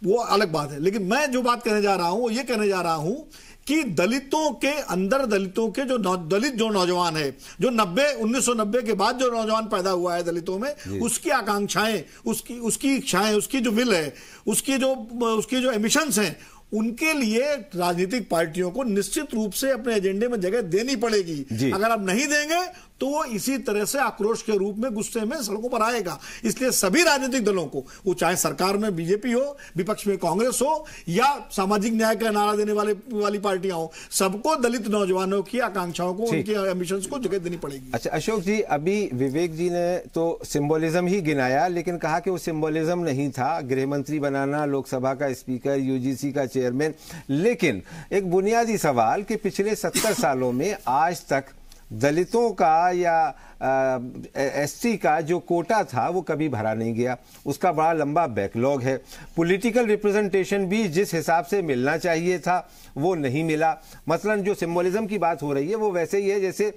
वो अलग बात है। लेकिन मैं जो बात कहने जा रहा हूं वो ये कहने जा रहा हूं कि दलितों के अंदर, दलितों के जो दलित जो नौजवान है, जो 1990 के बाद जो नौजवान पैदा हुआ है दलितों में, उसकी आकांक्षाएं, उसकी इच्छाएं, उसकी जो विल है, उसकी जो एमिशंस हैं, उनके लिए राजनीतिक पार्टियों को निश्चित रूप से अपने एजेंडे में जगह देनी पड़ेगी। अगर आप नहीं देंगे तो वो इसी तरह से आक्रोश के रूप में, गुस्से में सड़कों पर आएगा। इसलिए सभी राजनीतिक दलों को, वो चाहे सरकार में बीजेपी हो, विपक्ष में कांग्रेस हो या सामाजिक न्याय का नारा देने वाली पार्टियां हो, सबको दलित नौजवानों की आकांक्षाओं को, उनकी एम्बिशंस को जगह देनी पड़ेगी। अच्छा अशोक जी, अभी विवेक जी ने तो सिंबोलिज्म ही गिनाया, लेकिन कहा कि वो सिंबोलिज्म नहीं था, गृह मंत्री बनाना, लोकसभा का स्पीकर, यूजीसी का चेयरमैन। लेकिन एक बुनियादी सवाल कि पिछले 70 सालों में आज तक दलितों का या एसटी का जो कोटा था वो कभी भरा नहीं गया, उसका बड़ा लंबा बैकलॉग है। पॉलिटिकल रिप्रेजेंटेशन भी जिस हिसाब से मिलना चाहिए था वो नहीं मिला। मसलन जो सिंबोलिज्म की बात हो रही है वो वैसे ही है जैसे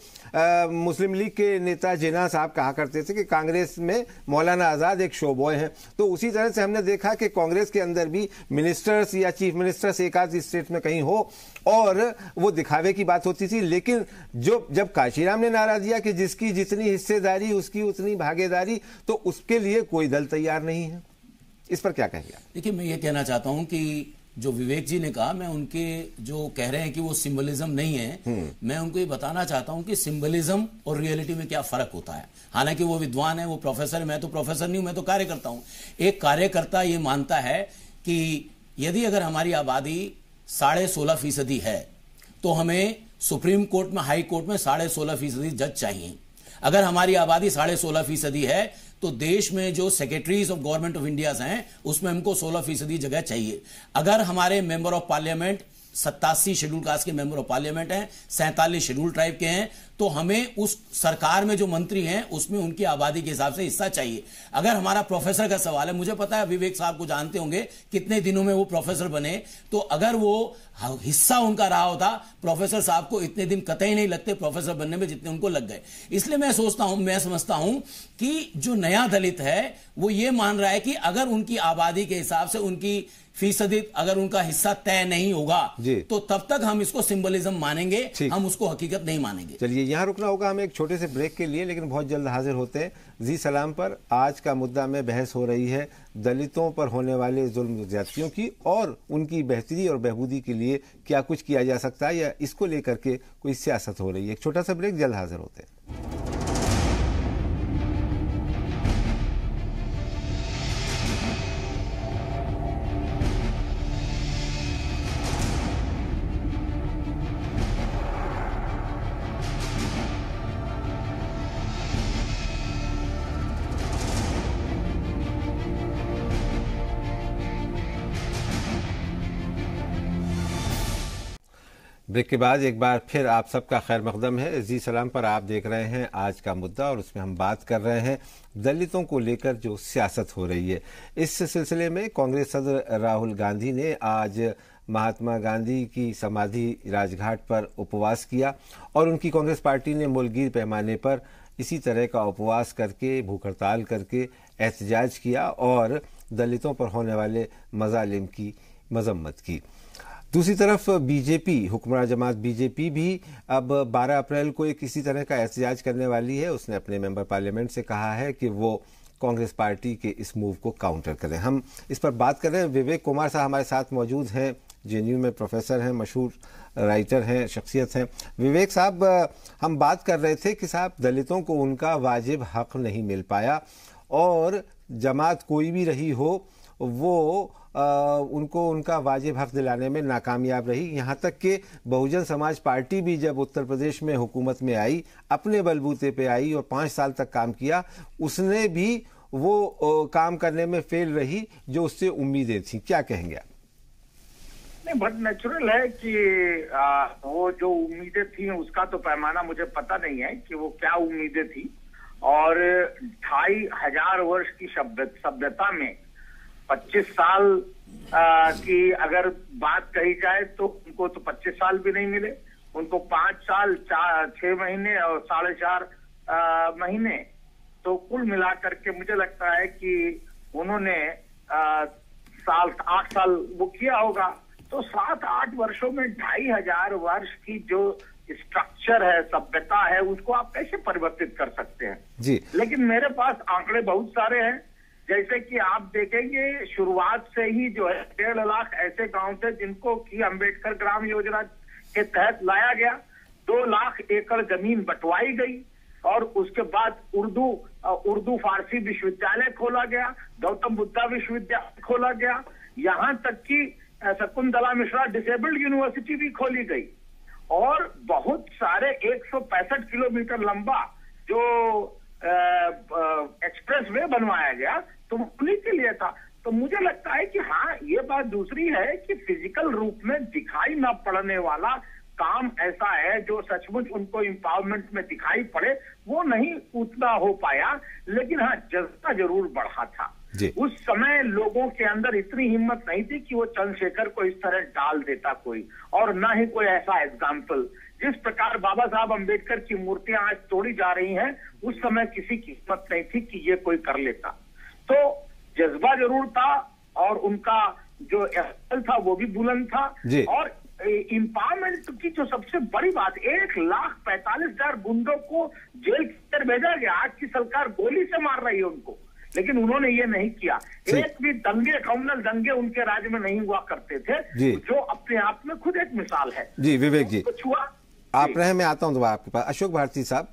मुस्लिम लीग के नेता जिन्ना साहब कहा करते थे कि कांग्रेस में मौलाना आज़ाद एक शो बॉय हैं, तो उसी तरह से हमने देखा कि कांग्रेस के अंदर भी मिनिस्टर्स या चीफ मिनिस्टर्स एक आध स्टेट में कहीं हो और वो दिखावे की बात होती थी। लेकिन जब काशीराम ने नारा दिया कि जिसकी जितनी हिस्सेदारी उसकी उतनी भागीदारी, तो उसके लिए कोई दल तैयार नहीं है। इस पर क्या कहेंगे? देखिए, मैं ये कहना चाहता हूं कि जो विवेक जी ने कहा, मैं उनके जो कह रहे हैं कि वो सिंबलिज्म नहीं है, मैं उनको ये बताना चाहता हूं कि सिंबलिज्म और रियलिटी में क्या फर्क होता है। हालांकि वो विद्वान है, वो प्रोफेसर है, मैं तो प्रोफेसर नहीं हूं, मैं तो कार्यकर्ता हूं। एक कार्यकर्ता ये मानता है कि यदि अगर हमारी आबादी 16.5% है तो हमें सुप्रीम कोर्ट में, हाई कोर्ट में 16.5% जज चाहिए। अगर हमारी आबादी 16.5% है तो देश में जो secretaries of government of India हैं उसमें हमको 16% जगह चाहिए। अगर हमारे member of parliament 87 schedule caste के मेंबर ऑफ पार्लियामेंट हैं, 47 शेड्यूल ट्राइब के हैं, तो हमें उस सरकार में जो मंत्री हैं उसमें उनकी आबादी के हिसाब से हिस्सा चाहिए। अगर हमारा प्रोफेसर का सवाल है, मुझे पता है विवेक साहब को जानते होंगे कितने दिनों में वो प्रोफेसर बने, तो अगर वो हिस्सा उनका रहा होता, प्रोफेसर साहब को इतने दिन कतई नहीं लगते प्रोफेसर बनने में जितने उनको लग गए। इसलिए मैं समझता हूं कि जो नया दलित है वो ये मान रहा है कि अगर उनकी आबादी के हिसाब से उनकी फीसदी अगर उनका हिस्सा तय नहीं होगा तो तब तक हम इसको सिंबलिज्म मानेंगे, हम उसको हकीकत नहीं मानेंगे। चलिए, यहां रुकना होगा हमें एक छोटे से ब्रेक के लिए, लेकिन बहुत जल्द हाजिर होते हैं। जी सलाम पर आज का मुद्दा में बहस हो रही है दलितों पर होने वाले जुल्म ज्यादतियों की और उनकी बेहतरी और बहबूदी के लिए क्या कुछ किया जा सकता है या इसको लेकर के कोई सियासत हो रही है। एक छोटा सा ब्रेक, जल्द हाजिर होते हैं। ब्रेक के बाद एक बार फिर आप सबका खैर मकदम है। जी सलाम पर आप देख रहे हैं आज का मुद्दा और उसमें हम बात कर रहे हैं दलितों को लेकर जो सियासत हो रही है। इस सिलसिले में कांग्रेस सदर राहुल गांधी ने आज महात्मा गांधी की समाधि राजघाट पर उपवास किया और उनकी कांग्रेस पार्टी ने मुल्कगीर पैमाने पर इसी तरह का उपवास करके, भूख हड़ताल करके एहतजाज किया और दलितों पर होने वाले मजालिम की मजम्मत की। दूसरी तरफ बीजेपी, हुक्मरान जमात बीजेपी भी अब 12 अप्रैल को एक इसी तरह का एहतजाज करने वाली है। उसने अपने मेंबर पार्लियामेंट से कहा है कि वो कांग्रेस पार्टी के इस मूव को काउंटर करें। हम इस पर बात कर रहे हैं। विवेक कुमार साहब हमारे साथ मौजूद हैं, जेएनयू में प्रोफेसर हैं, मशहूर राइटर हैं, शख्सियत हैं। विवेक साहब, हम बात कर रहे थे कि साहब दलितों को उनका वाजिब हक नहीं मिल पाया और जमात कोई भी रही हो वो उनको उनका वाजिब हक दिलाने में नाकामयाब रही। यहाँ तक कि बहुजन समाज पार्टी भी जब उत्तर प्रदेश में हुकूमत में आई, अपने बलबूते पे आई और 5 साल तक काम किया, उसने भी वो काम करने में फेल रही जो उससे उम्मीदें थी। क्या कहेंगे आप? नहीं, बहुत नेचुरल है कि वो जो उम्मीदें थी उसका तो पैमाना मुझे पता नहीं है कि वो क्या उम्मीदें थी। और 2500 वर्ष की सभ्यता में 25 साल की अगर बात कही जाए तो उनको तो 25 साल भी नहीं मिले, उनको 5 साल 6 महीने और 4.5 महीने, तो कुल मिलाकर के मुझे लगता है कि उन्होंने 8 साल वो किया होगा। तो 7-8 वर्षों में 2500 वर्ष की जो स्ट्रक्चर है, सभ्यता है, उसको आप कैसे परिवर्तित कर सकते हैं जी। लेकिन मेरे पास आंकड़े बहुत सारे हैं। जैसे कि आप देखेंगे शुरुआत से ही जो है 1.5 लाख ऐसे गांव थे जिनको की अंबेडकर ग्राम योजना के तहत लाया गया। 2 लाख एकड़ जमीन बंटवाई गई और उसके बाद उर्दू फारसी विश्वविद्यालय खोला गया, गौतम बुद्धा विश्वविद्यालय खोला गया, यहाँ तक कि शकुंतला मिश्रा डिसेबल्ड यूनिवर्सिटी भी खोली गई और बहुत सारे 165 किलोमीटर लंबा जो एक्सप्रेस वे बनवाया गया तो उन्हीं के लिए था। तो मुझे लगता है कि हाँ, ये बात दूसरी है कि फिजिकल रूप में दिखाई न पड़ने वाला काम ऐसा है जो सचमुच उनको एम्पावरमेंट में दिखाई पड़े, वो नहीं उतना हो पाया। लेकिन हाँ, जज्बा जरूर बढ़ा था। उस समय लोगों के अंदर इतनी हिम्मत नहीं थी कि वो चंद्रशेखर को इस तरह डाल देता कोई, और ना ही कोई ऐसा एग्जाम्पल। जिस प्रकार बाबा साहब अम्बेडकर की मूर्तियां आज तोड़ी जा रही हैं, उस समय किसी की हिम्मत नहीं थी कि ये कोई कर लेता। तो जज्बा जरूर था और उनका जो एहसास था वो भी बुलंद था। और एम्पावरमेंट की जो सबसे बड़ी बात, 1,45,000 गुंडों को जेल के अंदर भेजा गया। आज की सरकार गोली से मार रही है उनको, लेकिन उन्होंने ये नहीं किया। एक भी दंगे, कम्युनल दंगे उनके राज्य में नहीं हुआ करते थे, जो अपने आप में खुद एक मिसाल है। जी विवेक जी, कुछ हुआ आप रहे, मैं आता हूं दोबारा आपके पास। अशोक भारती साहब,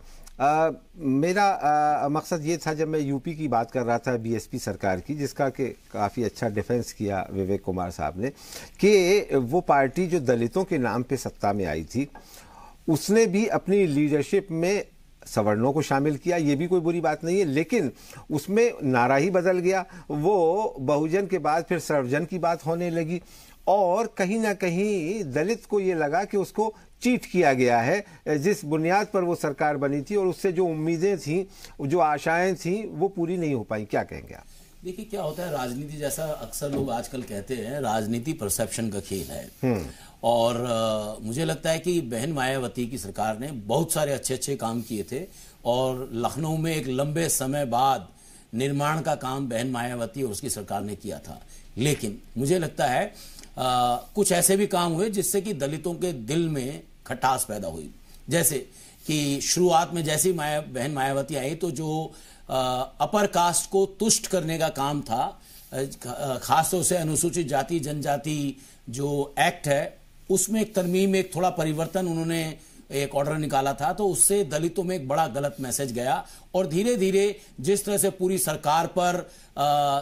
मेरा मकसद ये था, जब मैं यूपी की बात कर रहा था बीएसपी सरकार की, जिसका कि काफ़ी अच्छा डिफेंस किया विवेक कुमार साहब ने, कि वो पार्टी जो दलितों के नाम पे सत्ता में आई थी, उसने भी अपनी लीडरशिप में सवर्णों को शामिल किया। ये भी कोई बुरी बात नहीं है, लेकिन उसमें नारा ही बदल गया। वो बहुजन के बाद फिर सर्वजन की बात होने लगी, और कहीं ना कहीं दलित को ये लगा कि उसको चीट किया गया है। जिस बुनियाद पर वो सरकार बनी थी और उससे जो उम्मीदें थी, जो आशाएं थी, वो पूरी नहीं हो पाई। क्या कहेंगे आप? देखिए, क्या होता है, राजनीति, जैसा अक्सर लोग आजकल कहते हैं, राजनीति परसेप्शन का खेल है। और मुझे लगता है कि बहन मायावती की सरकार ने बहुत सारे अच्छे अच्छे काम किए थे, और लखनऊ में एक लंबे समय बाद निर्माण का काम बहन मायावती और उसकी सरकार ने किया था। लेकिन मुझे लगता है कुछ ऐसे भी काम हुए जिससे कि दलितों के दिल में खटास पैदा हुई। जैसे कि शुरुआत में जैसी बहन मायावती आई, तो जो अपर कास्ट को तुष्ट करने का काम था, खासतौर से अनुसूचित जाति जनजाति जो एक्ट है, उसमें एक तरमीम, एक थोड़ा परिवर्तन उन्होंने एक ऑर्डर निकाला था, तो उससे दलितों में एक बड़ा गलत मैसेज गया। और धीरे धीरे जिस तरह से पूरी सरकार पर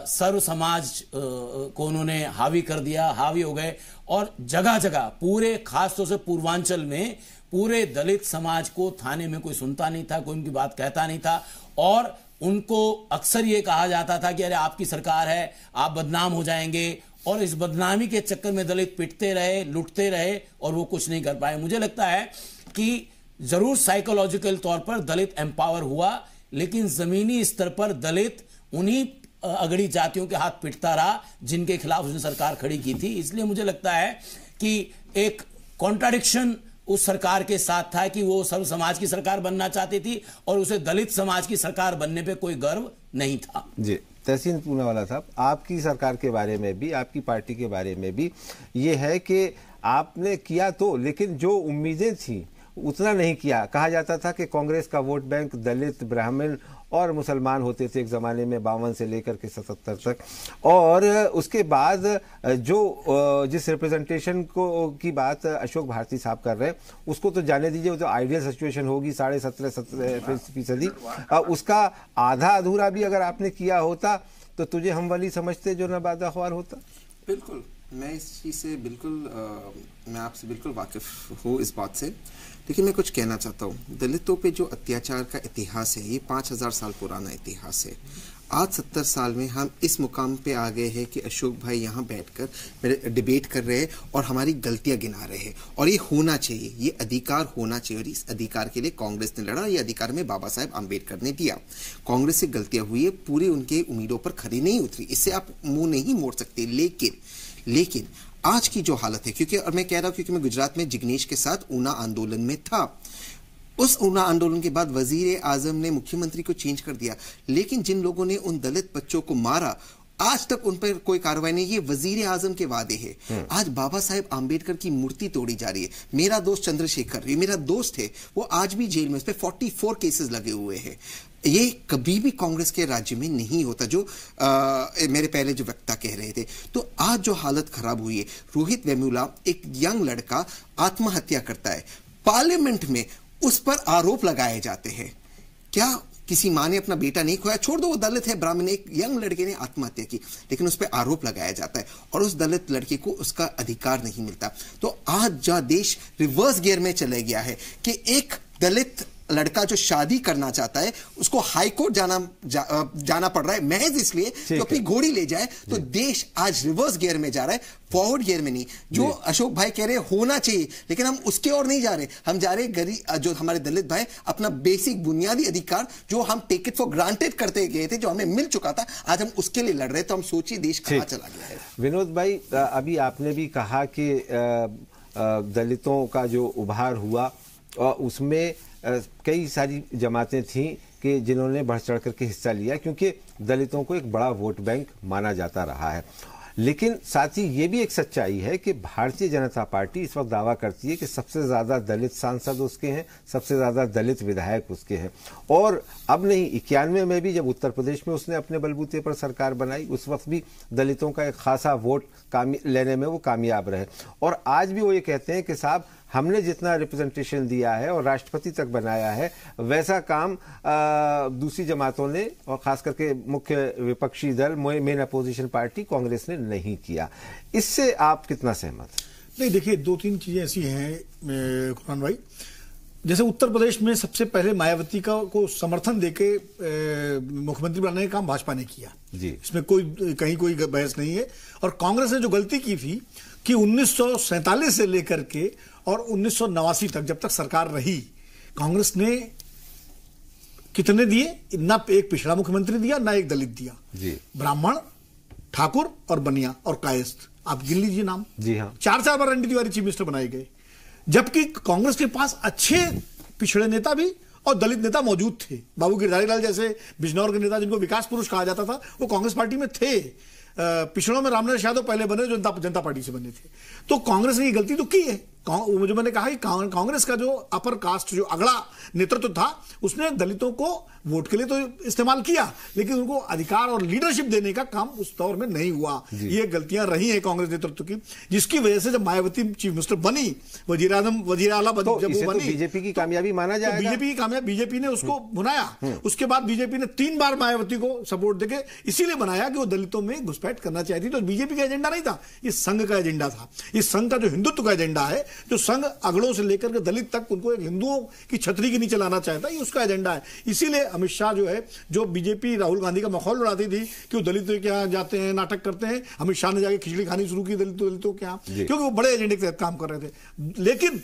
सर्व समाज को उन्होंने हावी कर दिया, हावी हो गए, और जगह जगह पूरे, खासतौर से पूर्वांचल में पूरे दलित समाज को थाने में कोई सुनता नहीं था, कोई उनकी बात कहता नहीं था, और उनको अक्सर ये कहा जाता था कि अरे आपकी सरकार है, आप बदनाम हो जाएंगे। और इस बदनामी के चक्कर में दलित पिटते रहे, लुटते रहे, और वो कुछ नहीं कर पाए। मुझे लगता है कि जरूर साइकोलॉजिकल तौर पर दलित एम्पावर हुआ, लेकिन जमीनी स्तर पर दलित उन्हीं अगड़ी जातियों के हाथ पिटता रहा जिनके खिलाफ उसने सरकार खड़ी की थी। इसलिए मुझे लगता है कि एक कॉन्ट्राडिक्शन उस सरकार के साथ था कि वो सर्व समाज की सरकार बनना चाहती थी, और उसे दलित समाज की सरकार बनने पे कोई गर्व नहीं था। जी, तहसीन पूनावाला साहब, आपकी सरकार के बारे में भी, आपकी पार्टी के बारे में भी ये है कि आपने किया तो, लेकिन जो उम्मीदें थी उतना नहीं किया। कहा जाता था कि कांग्रेस का वोट बैंक दलित, ब्राह्मण और मुसलमान होते थे एक ज़माने में, 52 से लेकर के 77 तक। और उसके बाद जो जिस रिप्रेजेंटेशन को की बात अशोक भारती साहब कर रहे हैं, उसको तो जाने दीजिए, वो तो आइडियल सिचुएशन होगी 17.5% उसका आधा अधूरा भी अगर आपने किया होता तो तुझे हम वाली समझते जो नबादा ख्वार होता। बिल्कुल, मैं इस चीज़ से बिल्कुल मैं आपसे बिल्कुल वाकिफ हूँ इस बात से, लेकिन मैं कुछ कहना चाहता हूँ। दलितों पे जो अत्याचार का इतिहास है, ये 5000 साल पुराना इतिहास है। आज 70 साल में हम इस मुकाम पे आ गए हैं कि अशोक भाई यहाँ बैठकर डिबेट कर रहे हैं और हमारी गलतियां गिना रहे हैं, और ये होना चाहिए, ये अधिकार होना चाहिए, और इस अधिकार के लिए कांग्रेस ने लड़ा। ये अधिकार में बाबा साहेब आम्बेडकर ने दिया। कांग्रेस से गलतियां हुई है, पूरी उनके उम्मीदों पर खरी नहीं उतरी, इससे आप मुंह नहीं मोड़ सकते। लेकिन आज की जो हालत है, क्योंकि, और मैं कह रहा हूं क्योंकि मैं गुजरात में जिग्नेश के साथ ऊना आंदोलन में था, उस ऊना आंदोलन के बाद वजीर आजम ने मुख्यमंत्री को चेंज कर दिया, लेकिन जिन लोगों ने उन दलित बच्चों को मारा, आज तक उन पर कोई कार्रवाई नहीं। ये वजीर आजम के वादे हैं। आज बाबा साहेब आम्बेडकर की मूर्ति तोड़ी जा रही है। मेरा दोस्त चंद्रशेखर, ये मेरा दोस्त है, वो आज भी जेल में, उस पर 44 केसेस लगे हुए हैं। ये कभी भी कांग्रेस के राज्य में नहीं होता, जो मेरे पहले जो वक्ता कह रहे थे। तो आज जो हालत खराब हुई है, रोहित वेमुला एक यंग लड़का आत्महत्या करता है, पार्लियामेंट में उस पर आरोप लगाए जाते हैं। क्या किसी माँ ने अपना बेटा नहीं खोया? छोड़ दो, वो दलित है, ब्राह्मण, एक यंग लड़के ने आत्महत्या की, लेकिन उस पर आरोप लगाया जाता है और उस दलित लड़के को उसका अधिकार नहीं मिलता। तो आज जो देश रिवर्स गियर में चले गया है कि एक दलित लड़का जो शादी करना चाहता है उसको हाई कोर्ट जाना पड़ रहा है महज इसलिए कि अपनी घोड़ी ले जाए, तो देश आज रिवर्स गियर में जा रहा है, फॉरवर्ड गियर में नहीं। जो अशोक भाई कह रहे होना चाहिए, लेकिन हम उसके और नहीं जा रहे, हम जा रहे गरीब जो हमारे दलित भाई अपना बेसिक बुनियादी अधिकार जो हम टेक इट फॉर ग्रांटेड करते गए थे, जो हमें मिल चुका था, आज हम उसके लिए लड़ रहे। तो हम सोचिए देश कहां चला गया है। विनोद भाई, अभी आपने भी कहा कि दलितों का जो उभार हुआ उसमें कई सारी जमातें थीं कि जिन्होंने बढ़ चढ़ करके हिस्सा लिया, क्योंकि दलितों को एक बड़ा वोट बैंक माना जाता रहा है। लेकिन साथ ही ये भी एक सच्चाई है कि भारतीय जनता पार्टी इस वक्त दावा करती है कि सबसे ज़्यादा दलित सांसद उसके हैं, सबसे ज़्यादा दलित विधायक उसके हैं। और अब नहीं, 91 में भी जब उत्तर प्रदेश में उसने अपने बलबूते पर सरकार बनाई, उस वक्त भी दलितों का एक खासा वोट लेने में वो कामयाब रहे। और आज भी वो ये कहते हैं कि साहब हमने जितना रिप्रेजेंटेशन दिया है और राष्ट्रपति तक बनाया है, वैसा काम दूसरी जमातों ने और खास करके मुख्य विपक्षी दल मेन अपोजिशन पार्टी कांग्रेस ने नहीं किया। इससे आप कितना सहमत? नहीं, देखिए, दो तीन चीजें ऐसी हैं खुरान भाई। जैसे उत्तर प्रदेश में सबसे पहले मायावती को समर्थन देके मुख्यमंत्री बनाने का काम भाजपा ने किया जी, इसमें कहीं कोई बहस नहीं है। और कांग्रेस ने जो गलती की थी कि 1947 से लेकर के और 1989 तक जब तक सरकार रही, कांग्रेस ने कितने दिए? ना एक पिछड़ा मुख्यमंत्री दिया, ना एक दलित दिया जी। ब्राह्मण, ठाकुर और बनिया और कायस्थ, आप गिन लीजिए नाम। जी हाँ, 4 बार रणनीति तिवारी चीफ मिनिस्टर बनाए गए, जबकि कांग्रेस के पास अच्छे पिछड़े नेता भी और दलित नेता मौजूद थे। बाबू गिरधारी लाल जैसे बिजनौर के नेता जिनको विकास पुरुष कहा जाता था, वो कांग्रेस पार्टी में थे। पिछड़ों में रामनरेश यादव पहले बने, जो जनता पार्टी से बने थे। तो कांग्रेस ने ये गलती तो की है। मुझे मैंने कहा कि कांग्रेस का जो अपर कास्ट जो अगला नेतृत्व था, उसने दलितों को वोट के लिए तो इस्तेमाल किया, लेकिन उनको अधिकार और लीडरशिप देने का काम उस दौर में नहीं हुआ। ये गलतियां रही हैं कांग्रेस नेतृत्व की, जिसकी वजह से जब मायावती चीफ मिनिस्टर बनी, वजीर आला तो जब वो बनी, बीजेपी की कामयाबी माना जाएगा। बीजेपी की कामयाबी, बीजेपी ने उसको बनाया। उसके बाद बीजेपी ने 3 बार मायावती को सपोर्ट देके इसीलिए बनाया कि वो दलितों में घुसपैठ करना चाहती थी। तो बीजेपी का एजेंडा नहीं था, ये संघ का एजेंडा था। ये संघ का जो हिंदुत्व का एजेंडा है, जो संघ अगड़ों से लेकर के दलित तक उनको एक हिंदुओं की छतरी के नीचे लाना चाहता है, ये उसका एजेंडा है। इसीलिए अमित शाह जो है, जो बीजेपी राहुल गांधी का मखौल उड़ाती थी कि वो दलितों के यहाँ जाते हैं, नाटक करते हैं, अमित शाह ने जाके खिचड़ी खानी शुरू की दलितों के यहाँ, क्योंकि वो बड़े एजेंडे के तहत काम कर रहे थे। लेकिन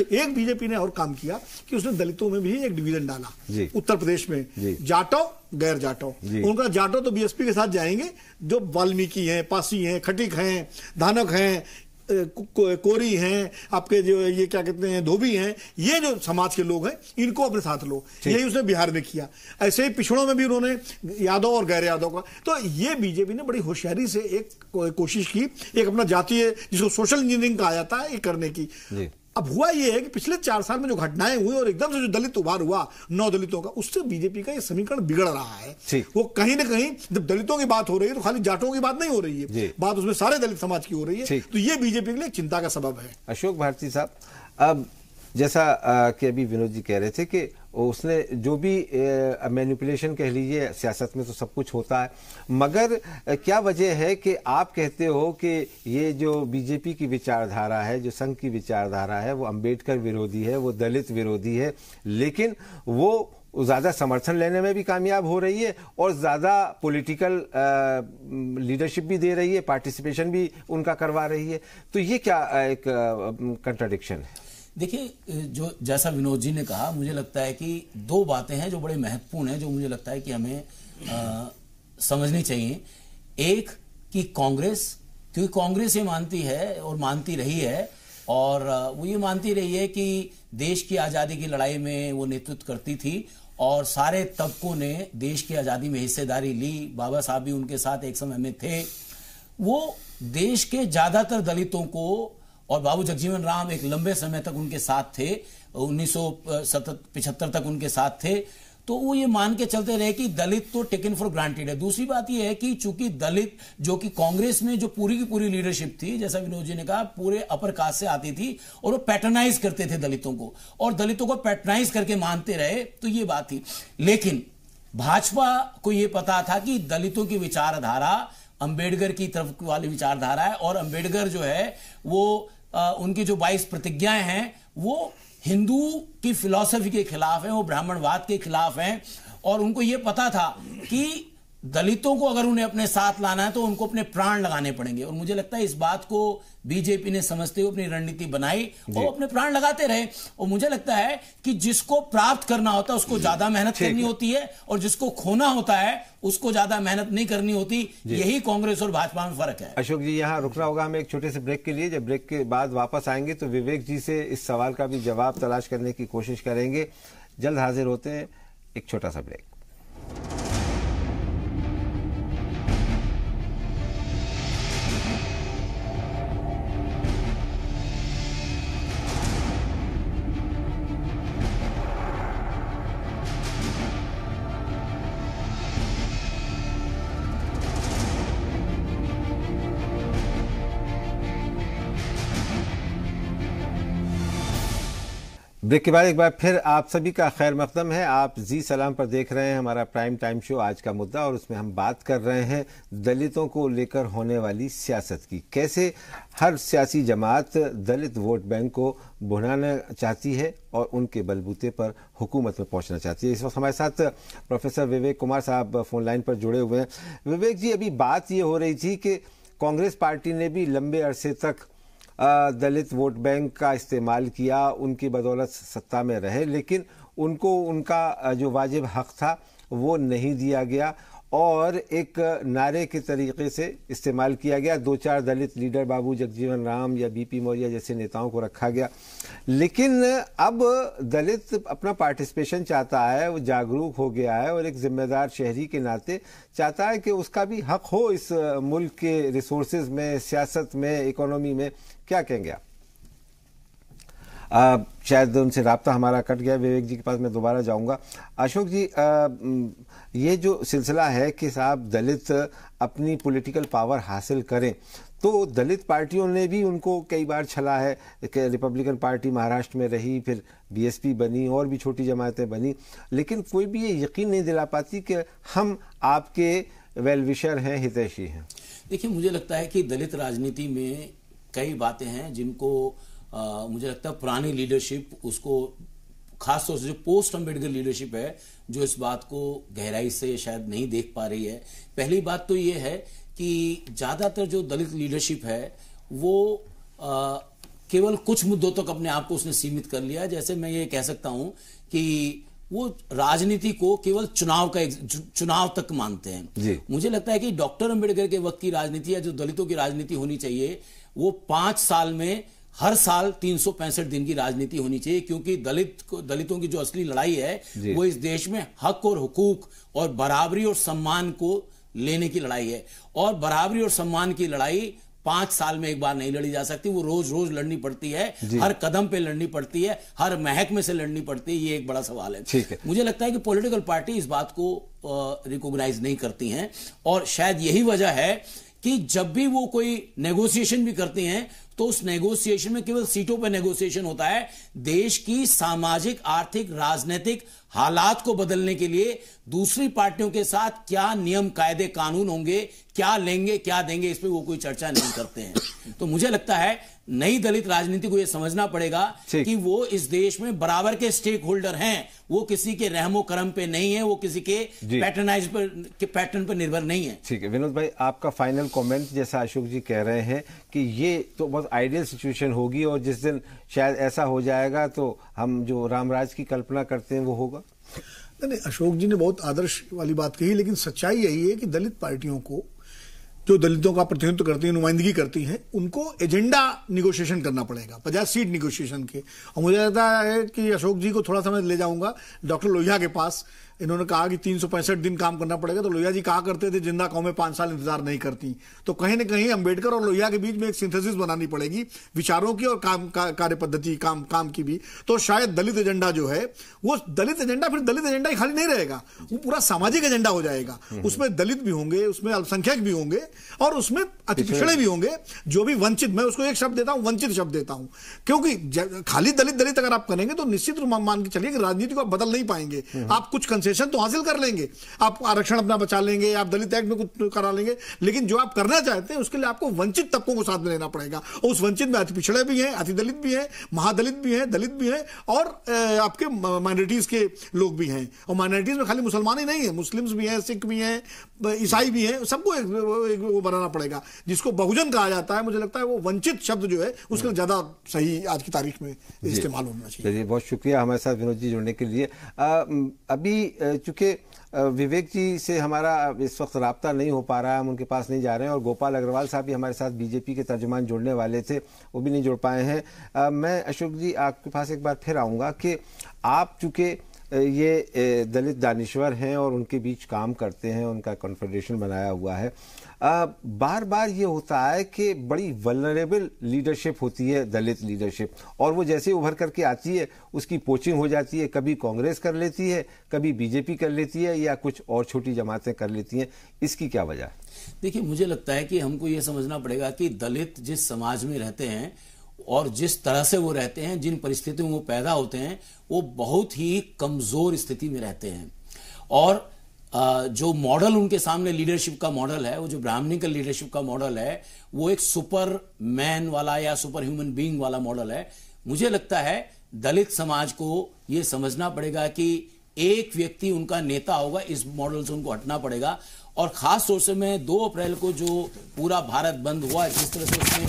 एक बीजेपी ने और काम किया कि उसने दलितों में भी एक डिवीजन डाला उत्तर प्रदेश में, जाटो गैर जाटो। उनका जाटो तो बीएसपी के साथ जाएंगे, जो वाल्मीकि हैं, पासी हैं, खटिक हैं, धानक हैं, कोरी हैं, आपके जो ये क्या कहते हैं धोबी हैं, ये जो समाज के लोग हैं, इनको अपने साथ लो। यही उसने बिहार में किया। ऐसे ही पिछड़ों में भी उन्होंने यादव और गैर यादव का। तो ये बीजेपी ने बड़ी होशियारी से एक कोशिश की, एक अपना जातीय, जिसको सोशल इंजीनियरिंग कहा जाता है, ये करने की। अब हुआ ये है कि पिछले 4 साल में जो घटनाएं हुई और एकदम से जो दलित उभार हुआ 9 दलितों का, उससे बीजेपी का ये समीकरण बिगड़ रहा है। वो कहीं ना कहीं जब दलितों की बात हो रही है तो खाली जाटों की बात नहीं हो रही है, बात उसमें सारे दलित समाज की हो रही है। तो ये बीजेपी के लिए चिंता का सबब है। अशोक भारती साहब, अब जैसा कि अभी विनोद जी कह रहे थे कि उसने जो भी मैनिपुलेशन कह लीजिए, सियासत में तो सब कुछ होता है, मगर क्या वजह है कि आप कहते हो कि ये जो बीजेपी की विचारधारा है, जो संघ की विचारधारा है, वो अंबेडकर विरोधी है, वो दलित विरोधी है, लेकिन वो ज़्यादा समर्थन लेने में भी कामयाब हो रही है और ज़्यादा पॉलिटिकल लीडरशिप भी दे रही है, पार्टिसिपेशन भी उनका करवा रही है। तो ये क्या एक कंट्राडिक्शन है? देखिए, जो जैसा विनोद जी ने कहा, मुझे लगता है कि 2 बातें हैं जो बड़े महत्वपूर्ण हैं, जो मुझे लगता है कि हमें समझनी चाहिए। एक कि कांग्रेस, क्योंकि कांग्रेस ये मानती है और मानती रही है, और वो ये मानती रही है कि देश की आज़ादी की लड़ाई में वो नेतृत्व करती थी और सारे तबकों ने देश की आज़ादी में हिस्सेदारी ली। बाबा साहब भी उनके साथ एक समय में थे। वो देश के ज़्यादातर दलितों को, और बाबू जगजीवन राम एक लंबे समय तक उनके साथ थे, 1975 तक उनके साथ थे। तो वो ये मान के चलते रहे कि दलित तो टेकन फॉर ग्रांटेड है। दूसरी बात ये है कि चूंकि दलित, जो कि कांग्रेस में जो पूरी की पूरी लीडरशिप थी, जैसा विनोद जी ने कहा, पूरे अपर कास्ट से आती थी और वो पैटर्नाइज करते थे दलितों को, और दलितों को पैटर्नाइज करके मानते रहे। तो ये बात थी। लेकिन भाजपा को ये पता था कि दलितों की विचारधारा अंबेडकर की तरफ वाली विचारधारा है, और अंबेडकर जो है वो उनकी जो 22 प्रतिज्ञाएं हैं वो हिंदू की फिलॉसफी के खिलाफ हैं, वो ब्राह्मणवाद के खिलाफ हैं, और उनको ये पता था कि दलितों को अगर उन्हें अपने साथ लाना है तो उनको अपने प्राण लगाने पड़ेंगे। और मुझे लगता है इस बात को बीजेपी ने समझते हुए अपनी रणनीति बनाई और अपने प्राण लगाते रहे। और मुझे लगता है कि जिसको प्राप्त करना होता है उसको ज्यादा मेहनत करनी होती है, और जिसको खोना होता है उसको ज्यादा मेहनत नहीं करनी होती। यही कांग्रेस और भाजपा में फर्क है। अशोक जी, यहाँ रुकना होगा हमें एक छोटे से ब्रेक के लिए। जब ब्रेक के बाद वापस आएंगे तो विवेक जी से इस सवाल का भी जवाब तलाश करने की कोशिश करेंगे। जल्द हाजिर होते हैं, एक छोटा सा ब्रेक। ब्रेक के बाद एक बार फिर आप सभी का खैर मकदम है। आप जी सलाम पर देख रहे हैं हमारा प्राइम टाइम शो आज का मुद्दा, और उसमें हम बात कर रहे हैं दलितों को लेकर होने वाली सियासत की। कैसे हर सियासी जमात दलित वोट बैंक को भुनाना चाहती है और उनके बलबूते पर हुकूमत में पहुंचना चाहती है। इस वक्त हमारे साथ प्रोफेसर विवेक कुमार साहब फोन लाइन पर जुड़े हुए हैं। विवेक जी, अभी बात ये हो रही थी कि कांग्रेस पार्टी ने भी लंबे अरसे तक दलित वोट बैंक का इस्तेमाल किया, उनकी बदौलत सत्ता में रहे, लेकिन उनको उनका जो वाजिब हक था वो नहीं दिया गया और एक नारे के तरीके से इस्तेमाल किया गया। 2-4 दलित लीडर, बाबू जगजीवन राम या बीपी मौर्य जैसे नेताओं को रखा गया। लेकिन अब दलित अपना पार्टिसिपेशन चाहता है, वो जागरूक हो गया है और एक जिम्मेदार शहरी के नाते चाहता है कि उसका भी हक हो इस मुल्क के रिसोर्सेज में, सियासत में, इकोनॉमी में। क्या कहेंगे आप? शायद उनसे राब्ता हमारा कट गया। विवेक जी के पास मैं दोबारा जाऊंगा। अशोक जी, ये जो सिलसिला है कि साहब दलित अपनी पॉलिटिकल पावर हासिल करें, तो दलित पार्टियों ने भी उनको कई बार छला है कि रिपब्लिकन पार्टी महाराष्ट्र में रही, फिर बीएसपी बनी और भी छोटी जमातें बनी, लेकिन कोई भी ये यकीन नहीं दिला पाती कि हम आपके वेलविशर हैं, हितैषी हैं। देखिए, मुझे लगता है कि दलित राजनीति में कई बातें हैं जिनको मुझे लगता है पुरानी लीडरशिप, उसको खासतौर से जो पोस्ट अम्बेडकर लीडरशिप है, जो इस बात को गहराई से शायद नहीं देख पा रही है। पहली बात तो ये है कि ज्यादातर जो दलित लीडरशिप है वो केवल कुछ मुद्दों तक अपने आप को उसने सीमित कर लिया। जैसे मैं ये कह सकता हूं कि वो राजनीति को केवल चुनाव तक मानते हैं। मुझे लगता है कि डॉक्टर अंबेडकर के वक्त की राजनीति या जो दलितों की राजनीति होनी चाहिए वो 5 साल में हर साल 365 दिन की राजनीति होनी चाहिए, क्योंकि दलितों की जो असली लड़ाई है वो इस देश में हक और हुकूक और बराबरी और सम्मान को लेने की लड़ाई है। और बराबरी और सम्मान की लड़ाई 5 साल में एक बार नहीं लड़ी जा सकती, वो रोज रोज लड़नी पड़ती है, हर कदम पे लड़नी पड़ती है, हर महकमे से लड़नी पड़ती है। ये एक बड़ा सवाल है। मुझे लगता है कि पॉलिटिकल पार्टी इस बात को रिकॉग्नाइज नहीं करती हैं, और शायद यही वजह है कि जब भी वो कोई नेगोशिएशन भी करते हैं तो उस नेगोशिएशन में केवल सीटों पर नेगोशिएशन होता है। देश की सामाजिक, आर्थिक, राजनीतिक हालात को बदलने के लिए दूसरी पार्टियों के साथ क्या नियम, कायदे, कानून होंगे, क्या लेंगे, क्या देंगे, इस पे वो कोई चर्चा नहीं करते हैं। तो मुझे लगता है नई दलित राजनीति को यह समझना पड़ेगा कि वो इस देश में बराबर के स्टेक होल्डर हैं, वो किसी के रहमो करम पे नहीं है, वो किसी के पैटर्नाइज पर, के पैटर्न पर निर्भर नहीं है। ठीक है विनोद भाई, आपका फाइनल कमेंट। जैसा अशोक जी कह रहे हैं कि ये तो बहुत आइडियल सिचुएशन होगी और जिस दिन शायद ऐसा हो जाएगा तो हम जो रामराज की कल्पना करते हैं वो होगा। नहीं, अशोक जी ने बहुत आदर्श वाली बात कही, लेकिन सच्चाई यही है कि दलित पार्टियों को, जो दलितों का प्रतिनिधित्व करती है, नुमाइंदगी करती है, उनको एजेंडा निगोशिएशन करना पड़ेगा, 50 सीट निगोशिएशन के। और मुझे लगता है कि अशोक जी को थोड़ा समय ले जाऊंगा डॉक्टर लोहिया के पास। इन्होंने कहा कि 365 दिन काम करना पड़ेगा, तो लोहिया जी कहा करते थे जिंदा कौमें 5 साल इंतजार नहीं करती। तो कहीं ना कहीं अंबेडकर और लोहिया के बीच में एक सिंथेसिस बनानी पड़ेगी, विचारों की और कार्य पद्धति, काम की भी। तो शायद दलित एजेंडा जो है वो दलित एजेंडा फिर दलित एजेंडा ही खाली नहीं रहेगा, वो पूरा सामाजिक एजेंडा हो जाएगा। उसमें दलित भी होंगे, उसमें अल्पसंख्यक भी होंगे और उसमें अति पिछड़े भी होंगे, जो भी वंचित, मैं उसको एक शब्द देता हूं, वंचित शब्द देता हूं, क्योंकि खाली दलित अगर आप करेंगे तो निश्चित रूप मान के चलिए कि राजनीति को आप बदल नहीं पाएंगे। आप कुछ कंसेशन तो हासिल कर लेंगे, आप आरक्षण अपना बचा लेंगे, आप दलित एक्ट में कुछ करा लेंगे, लेकिन जो आप करना चाहते हैं उसके लिए आपको वंचित तबकों को साथ में लेना पड़ेगा। और उस वंचित में अति पिछड़े भी हैं, अति दलित भी हैं, महादलित भी हैं, दलित भी हैं, और आपके माइनॉरिटीज के लोग भी हैं। और माइनॉरिटीज में खाली मुसलमान ही नहीं है, मुस्लिम्स भी हैं, सिख भी हैं, ईसाई भी हैं, सबको एक वो बनाना पड़ेगा जिसको बहुजन कहा जाता है। मुझे लगता है वो वंचित शब्द जो है उसके ज्यादा सही आज की तारीख में इस्तेमाल होना चाहिए। चलिए, बहुत शुक्रिया हमारे साथ विनोद जी जुड़ने के लिए। अभी चूंकि विवेक जी से हमारा इस वक्त रब्ता नहीं हो पा रहा है, हम उनके पास नहीं जा रहे हैं, और गोपाल अग्रवाल साहब भी हमारे साथ बीजेपी के तर्जुमान जुड़ने वाले थे, वो भी नहीं जुड़ पाए हैं। मैं अशोक जी आपके पास एक बार फिर आऊँगा कि आप चूँकि ये दलित दानिश्वर हैं और उनके बीच काम करते हैं, उनका कॉन्फेडरेशन बनाया हुआ है, बार बार ये होता है कि बड़ी वल्नरेबल लीडरशिप होती है दलित लीडरशिप, और वो जैसे उभर करके आती है उसकी पोचिंग हो जाती है, कभी कांग्रेस कर लेती है, कभी बीजेपी कर लेती है, या कुछ और छोटी जमातें कर लेती हैं। इसकी क्या वजह है? देखिए, मुझे लगता है कि हमको ये समझना पड़ेगा कि दलित जिस समाज में रहते हैं और जिस तरह से वो रहते हैं, जिन परिस्थितियों में वो पैदा होते हैं, वो बहुत ही कमजोर स्थिति में रहते हैं। और जो मॉडल उनके सामने लीडरशिप का मॉडल है, वो जो ब्राह्मणिकल लीडरशिप का मॉडल है, वो एक सुपर मैन वाला या सुपर ह्यूमन बीइंग वाला मॉडल है। मुझे लगता है दलित समाज को ये समझना पड़ेगा कि एक व्यक्ति उनका नेता होगा, इस मॉडल से उनको हटना पड़ेगा। और खास तौर से मैं 2 अप्रैल को जो पूरा भारत बंद हुआ, जिस तरह से उसमें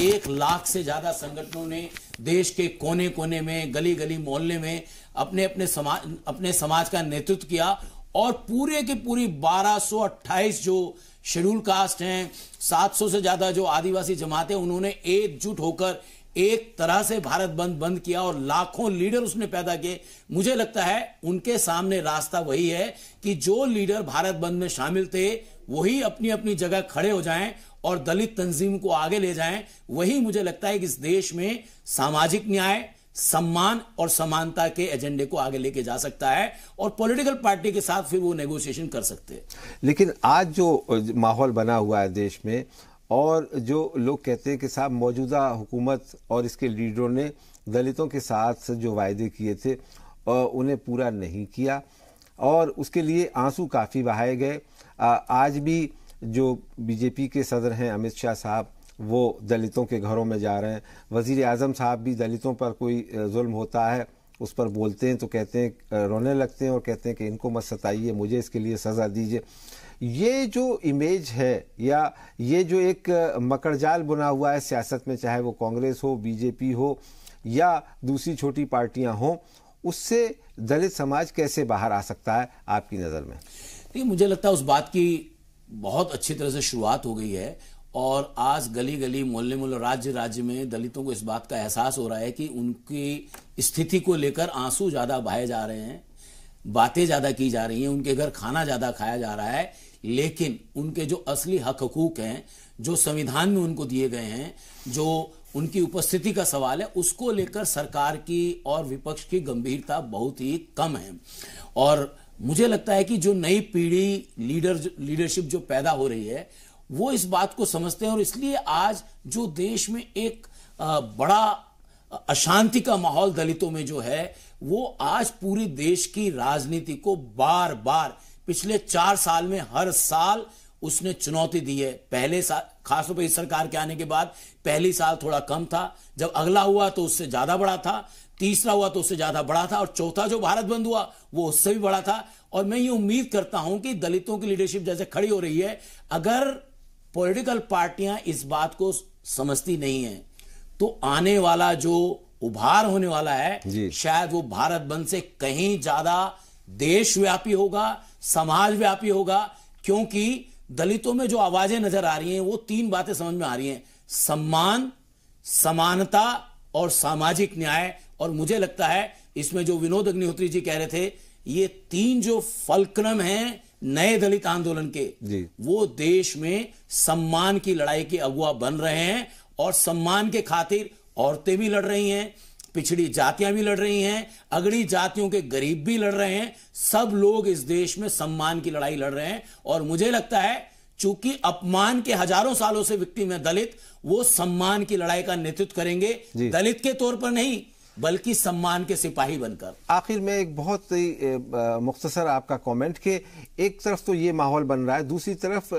1 लाख से ज्यादा संगठनों ने देश के कोने कोने में, गली गली, मोहल्ले में अपने समाज का नेतृत्व किया, और पूरे की पूरी 1228 जो शेड्यूल कास्ट हैं, 700 से ज्यादा जो आदिवासी जमातें, उन्होंने एकजुट होकर एक तरह से भारत बंद किया, और लाखों लीडर उसने पैदा किए। मुझे लगता है उनके सामने रास्ता वही है कि जो लीडर भारत बंद में शामिल थे वही अपनी अपनी जगह खड़े हो जाएं और दलित तंजीम को आगे ले जाएं। वही मुझे लगता है कि इस देश में सामाजिक न्याय, सम्मान और समानता के एजेंडे को आगे लेके जा सकता है, और पॉलिटिकल पार्टी के साथ फिर वो नेगोशिएशन कर सकते हैं। लेकिन आज जो माहौल बना हुआ है देश में, और जो लोग कहते हैं कि साहब मौजूदा हुकूमत और इसके लीडरों ने दलितों के साथ जो वायदे किए थे उन्हें पूरा नहीं किया, और उसके लिए आंसू काफ़ी बहाए गए। आज भी जो बीजेपी के सदर हैं अमित शाह साहब, वो दलितों के घरों में जा रहे हैं। वज़ीर आज़म साहब भी दलितों पर कोई जुल्म होता है उस पर बोलते हैं तो कहते हैं, रोने लगते हैं और कहते हैं कि इनको मत सताइए, मुझे इसके लिए सज़ा दीजिए। ये जो इमेज है, या ये जो एक मकड़जाल बुना हुआ है सियासत में, चाहे वो कांग्रेस हो, बीजेपी हो या दूसरी छोटी पार्टियां हों, उससे दलित समाज कैसे बाहर आ सकता है आपकी नज़र में? देखिए, मुझे लगता है उस बात की बहुत अच्छी तरह से शुरुआत हो गई है, और आज गली गली, मोहल्ले मोहल्ले, राज्य राज्य में दलितों को इस बात का एहसास हो रहा है कि उनकी स्थिति को लेकर आंसू ज्यादा बहाए जा रहे हैं, बातें ज्यादा की जा रही हैं, उनके घर खाना ज्यादा खाया जा रहा है, लेकिन उनके जो असली हक हकूक हैं, जो संविधान में उनको दिए गए हैं, जो उनकी उपस्थिति का सवाल है, उसको लेकर सरकार की और विपक्ष की गंभीरता बहुत ही कम है। और मुझे लगता है कि जो नई पीढ़ी लीडरशिप जो पैदा हो रही है, वो इस बात को समझते हैं, और इसलिए आज जो देश में एक बड़ा अशांति का माहौल दलितों में जो है, वो आज पूरी देश की राजनीति को बार बार पिछले 4 साल में हर साल उसने चुनौती दी है। पहले साल, खासतौर पर इस सरकार के आने के बाद, पहली साल थोड़ा कम था, जब अगला हुआ तो उससे ज्यादा बड़ा था, तीसरा हुआ तो उससे ज्यादा बड़ा था, और चौथा जो भारत बंद हुआ वो उससे भी बड़ा था। और मैं ये उम्मीद करता हूं कि दलितों की लीडरशिप जैसे खड़ी हो रही है, अगर पॉलिटिकल पार्टियां इस बात को समझती नहीं है, तो आने वाला जो उभार होने वाला है, शायद वो भारत बंद से कहीं ज्यादा देशव्यापी होगा, समाजव्यापी होगा। क्योंकि दलितों में जो आवाजें नजर आ रही हैं, वो 3 बातें समझ में आ रही हैं: सम्मान, समानता और सामाजिक न्याय। और मुझे लगता है इसमें जो विनोद अग्निहोत्री जी कह रहे थे, ये 3 जो फलक्रम हैं नए दलित आंदोलन के, वो देश में सम्मान की लड़ाई के अगुआ बन रहे हैं, और सम्मान के खातिर औरतें भी लड़ रही हैं, पिछड़ी जातियां भी लड़ रही हैं, अगड़ी जातियों के गरीब भी लड़ रहे हैं। सब लोग इस देश में सम्मान की लड़ाई लड़ रहे हैं, और मुझे लगता है चूंकि अपमान के हजारों सालों से विक्टिम है दलित, वो सम्मान की लड़ाई का नेतृत्व करेंगे, दलित के तौर पर नहीं, बल्कि सम्मान के सिपाही बनकर। आखिर में एक बहुत ही मुख्तसर आपका कमेंट कि एक तरफ तो ये माहौल बन रहा है, दूसरी तरफ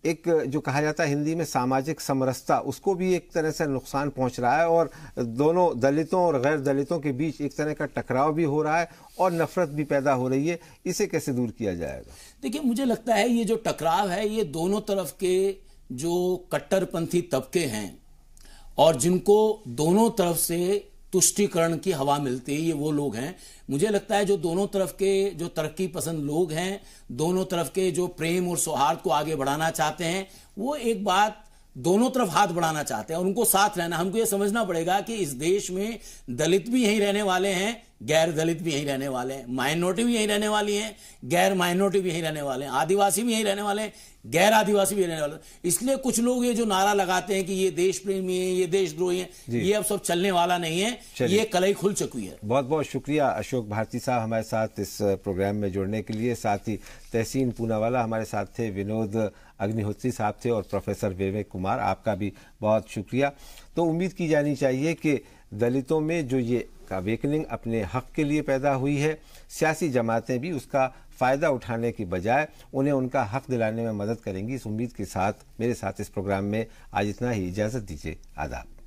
एक जो कहा जाता है हिंदी में सामाजिक समरसता, उसको भी एक तरह से नुकसान पहुंच रहा है और दोनों दलितों और गैर दलितों के बीच एक तरह का टकराव भी हो रहा है और नफरत भी पैदा हो रही है। इसे कैसे दूर किया जाएगा? देखिए, मुझे लगता है ये जो टकराव है ये दोनों तरफ के जो कट्टरपंथी तबके हैं और जिनको दोनों तरफ से तुष्टीकरण की हवा मिलती है, ये वो लोग हैं। मुझे लगता है जो दोनों तरफ के जो तरक्की पसंद लोग हैं, दोनों तरफ के जो प्रेम और सौहार्द को आगे बढ़ाना चाहते हैं, वो एक बात दोनों तरफ हाथ बढ़ाना चाहते हैं और उनको साथ रहना। हमको ये समझना पड़ेगा कि इस देश में दलित भी यहीं रहने वाले हैं, गैर दलित भी यहीं रहने वाले हैं, माइनॉरिटी भी यहीं रहने वाली हैं, गैर माइनॉरिटी भी यहीं रहने वाले हैं, आदिवासी भी यहीं रहने वाले हैं, गैर आदिवासी भी रहने वाले हैं। इसलिए कुछ लोग ये जो नारा लगाते हैं कि ये देश प्रेमी है, ये देशद्रोही है, ये अब सब चलने वाला नहीं है, ये कलई खुल चुकी है। बहुत बहुत शुक्रिया अशोक भारती साहब हमारे साथ इस प्रोग्राम में जुड़ने के लिए। साथ ही तहसीन पूनावाला हमारे साथ थे, विनोद अग्निहोत्री साहब थे और प्रोफेसर विवेक कुमार, आपका भी बहुत शुक्रिया। तो उम्मीद की जानी चाहिए कि दलितों में जो ये अवेकनिंग अपने हक के लिए पैदा हुई है, सियासी जमातें भी उसका फ़ायदा उठाने की बजाय उन्हें उनका हक दिलाने में मदद करेंगी। इस उम्मीद के साथ मेरे साथ इस प्रोग्राम में आज इतना ही। इजाज़त दीजिए। आदाब।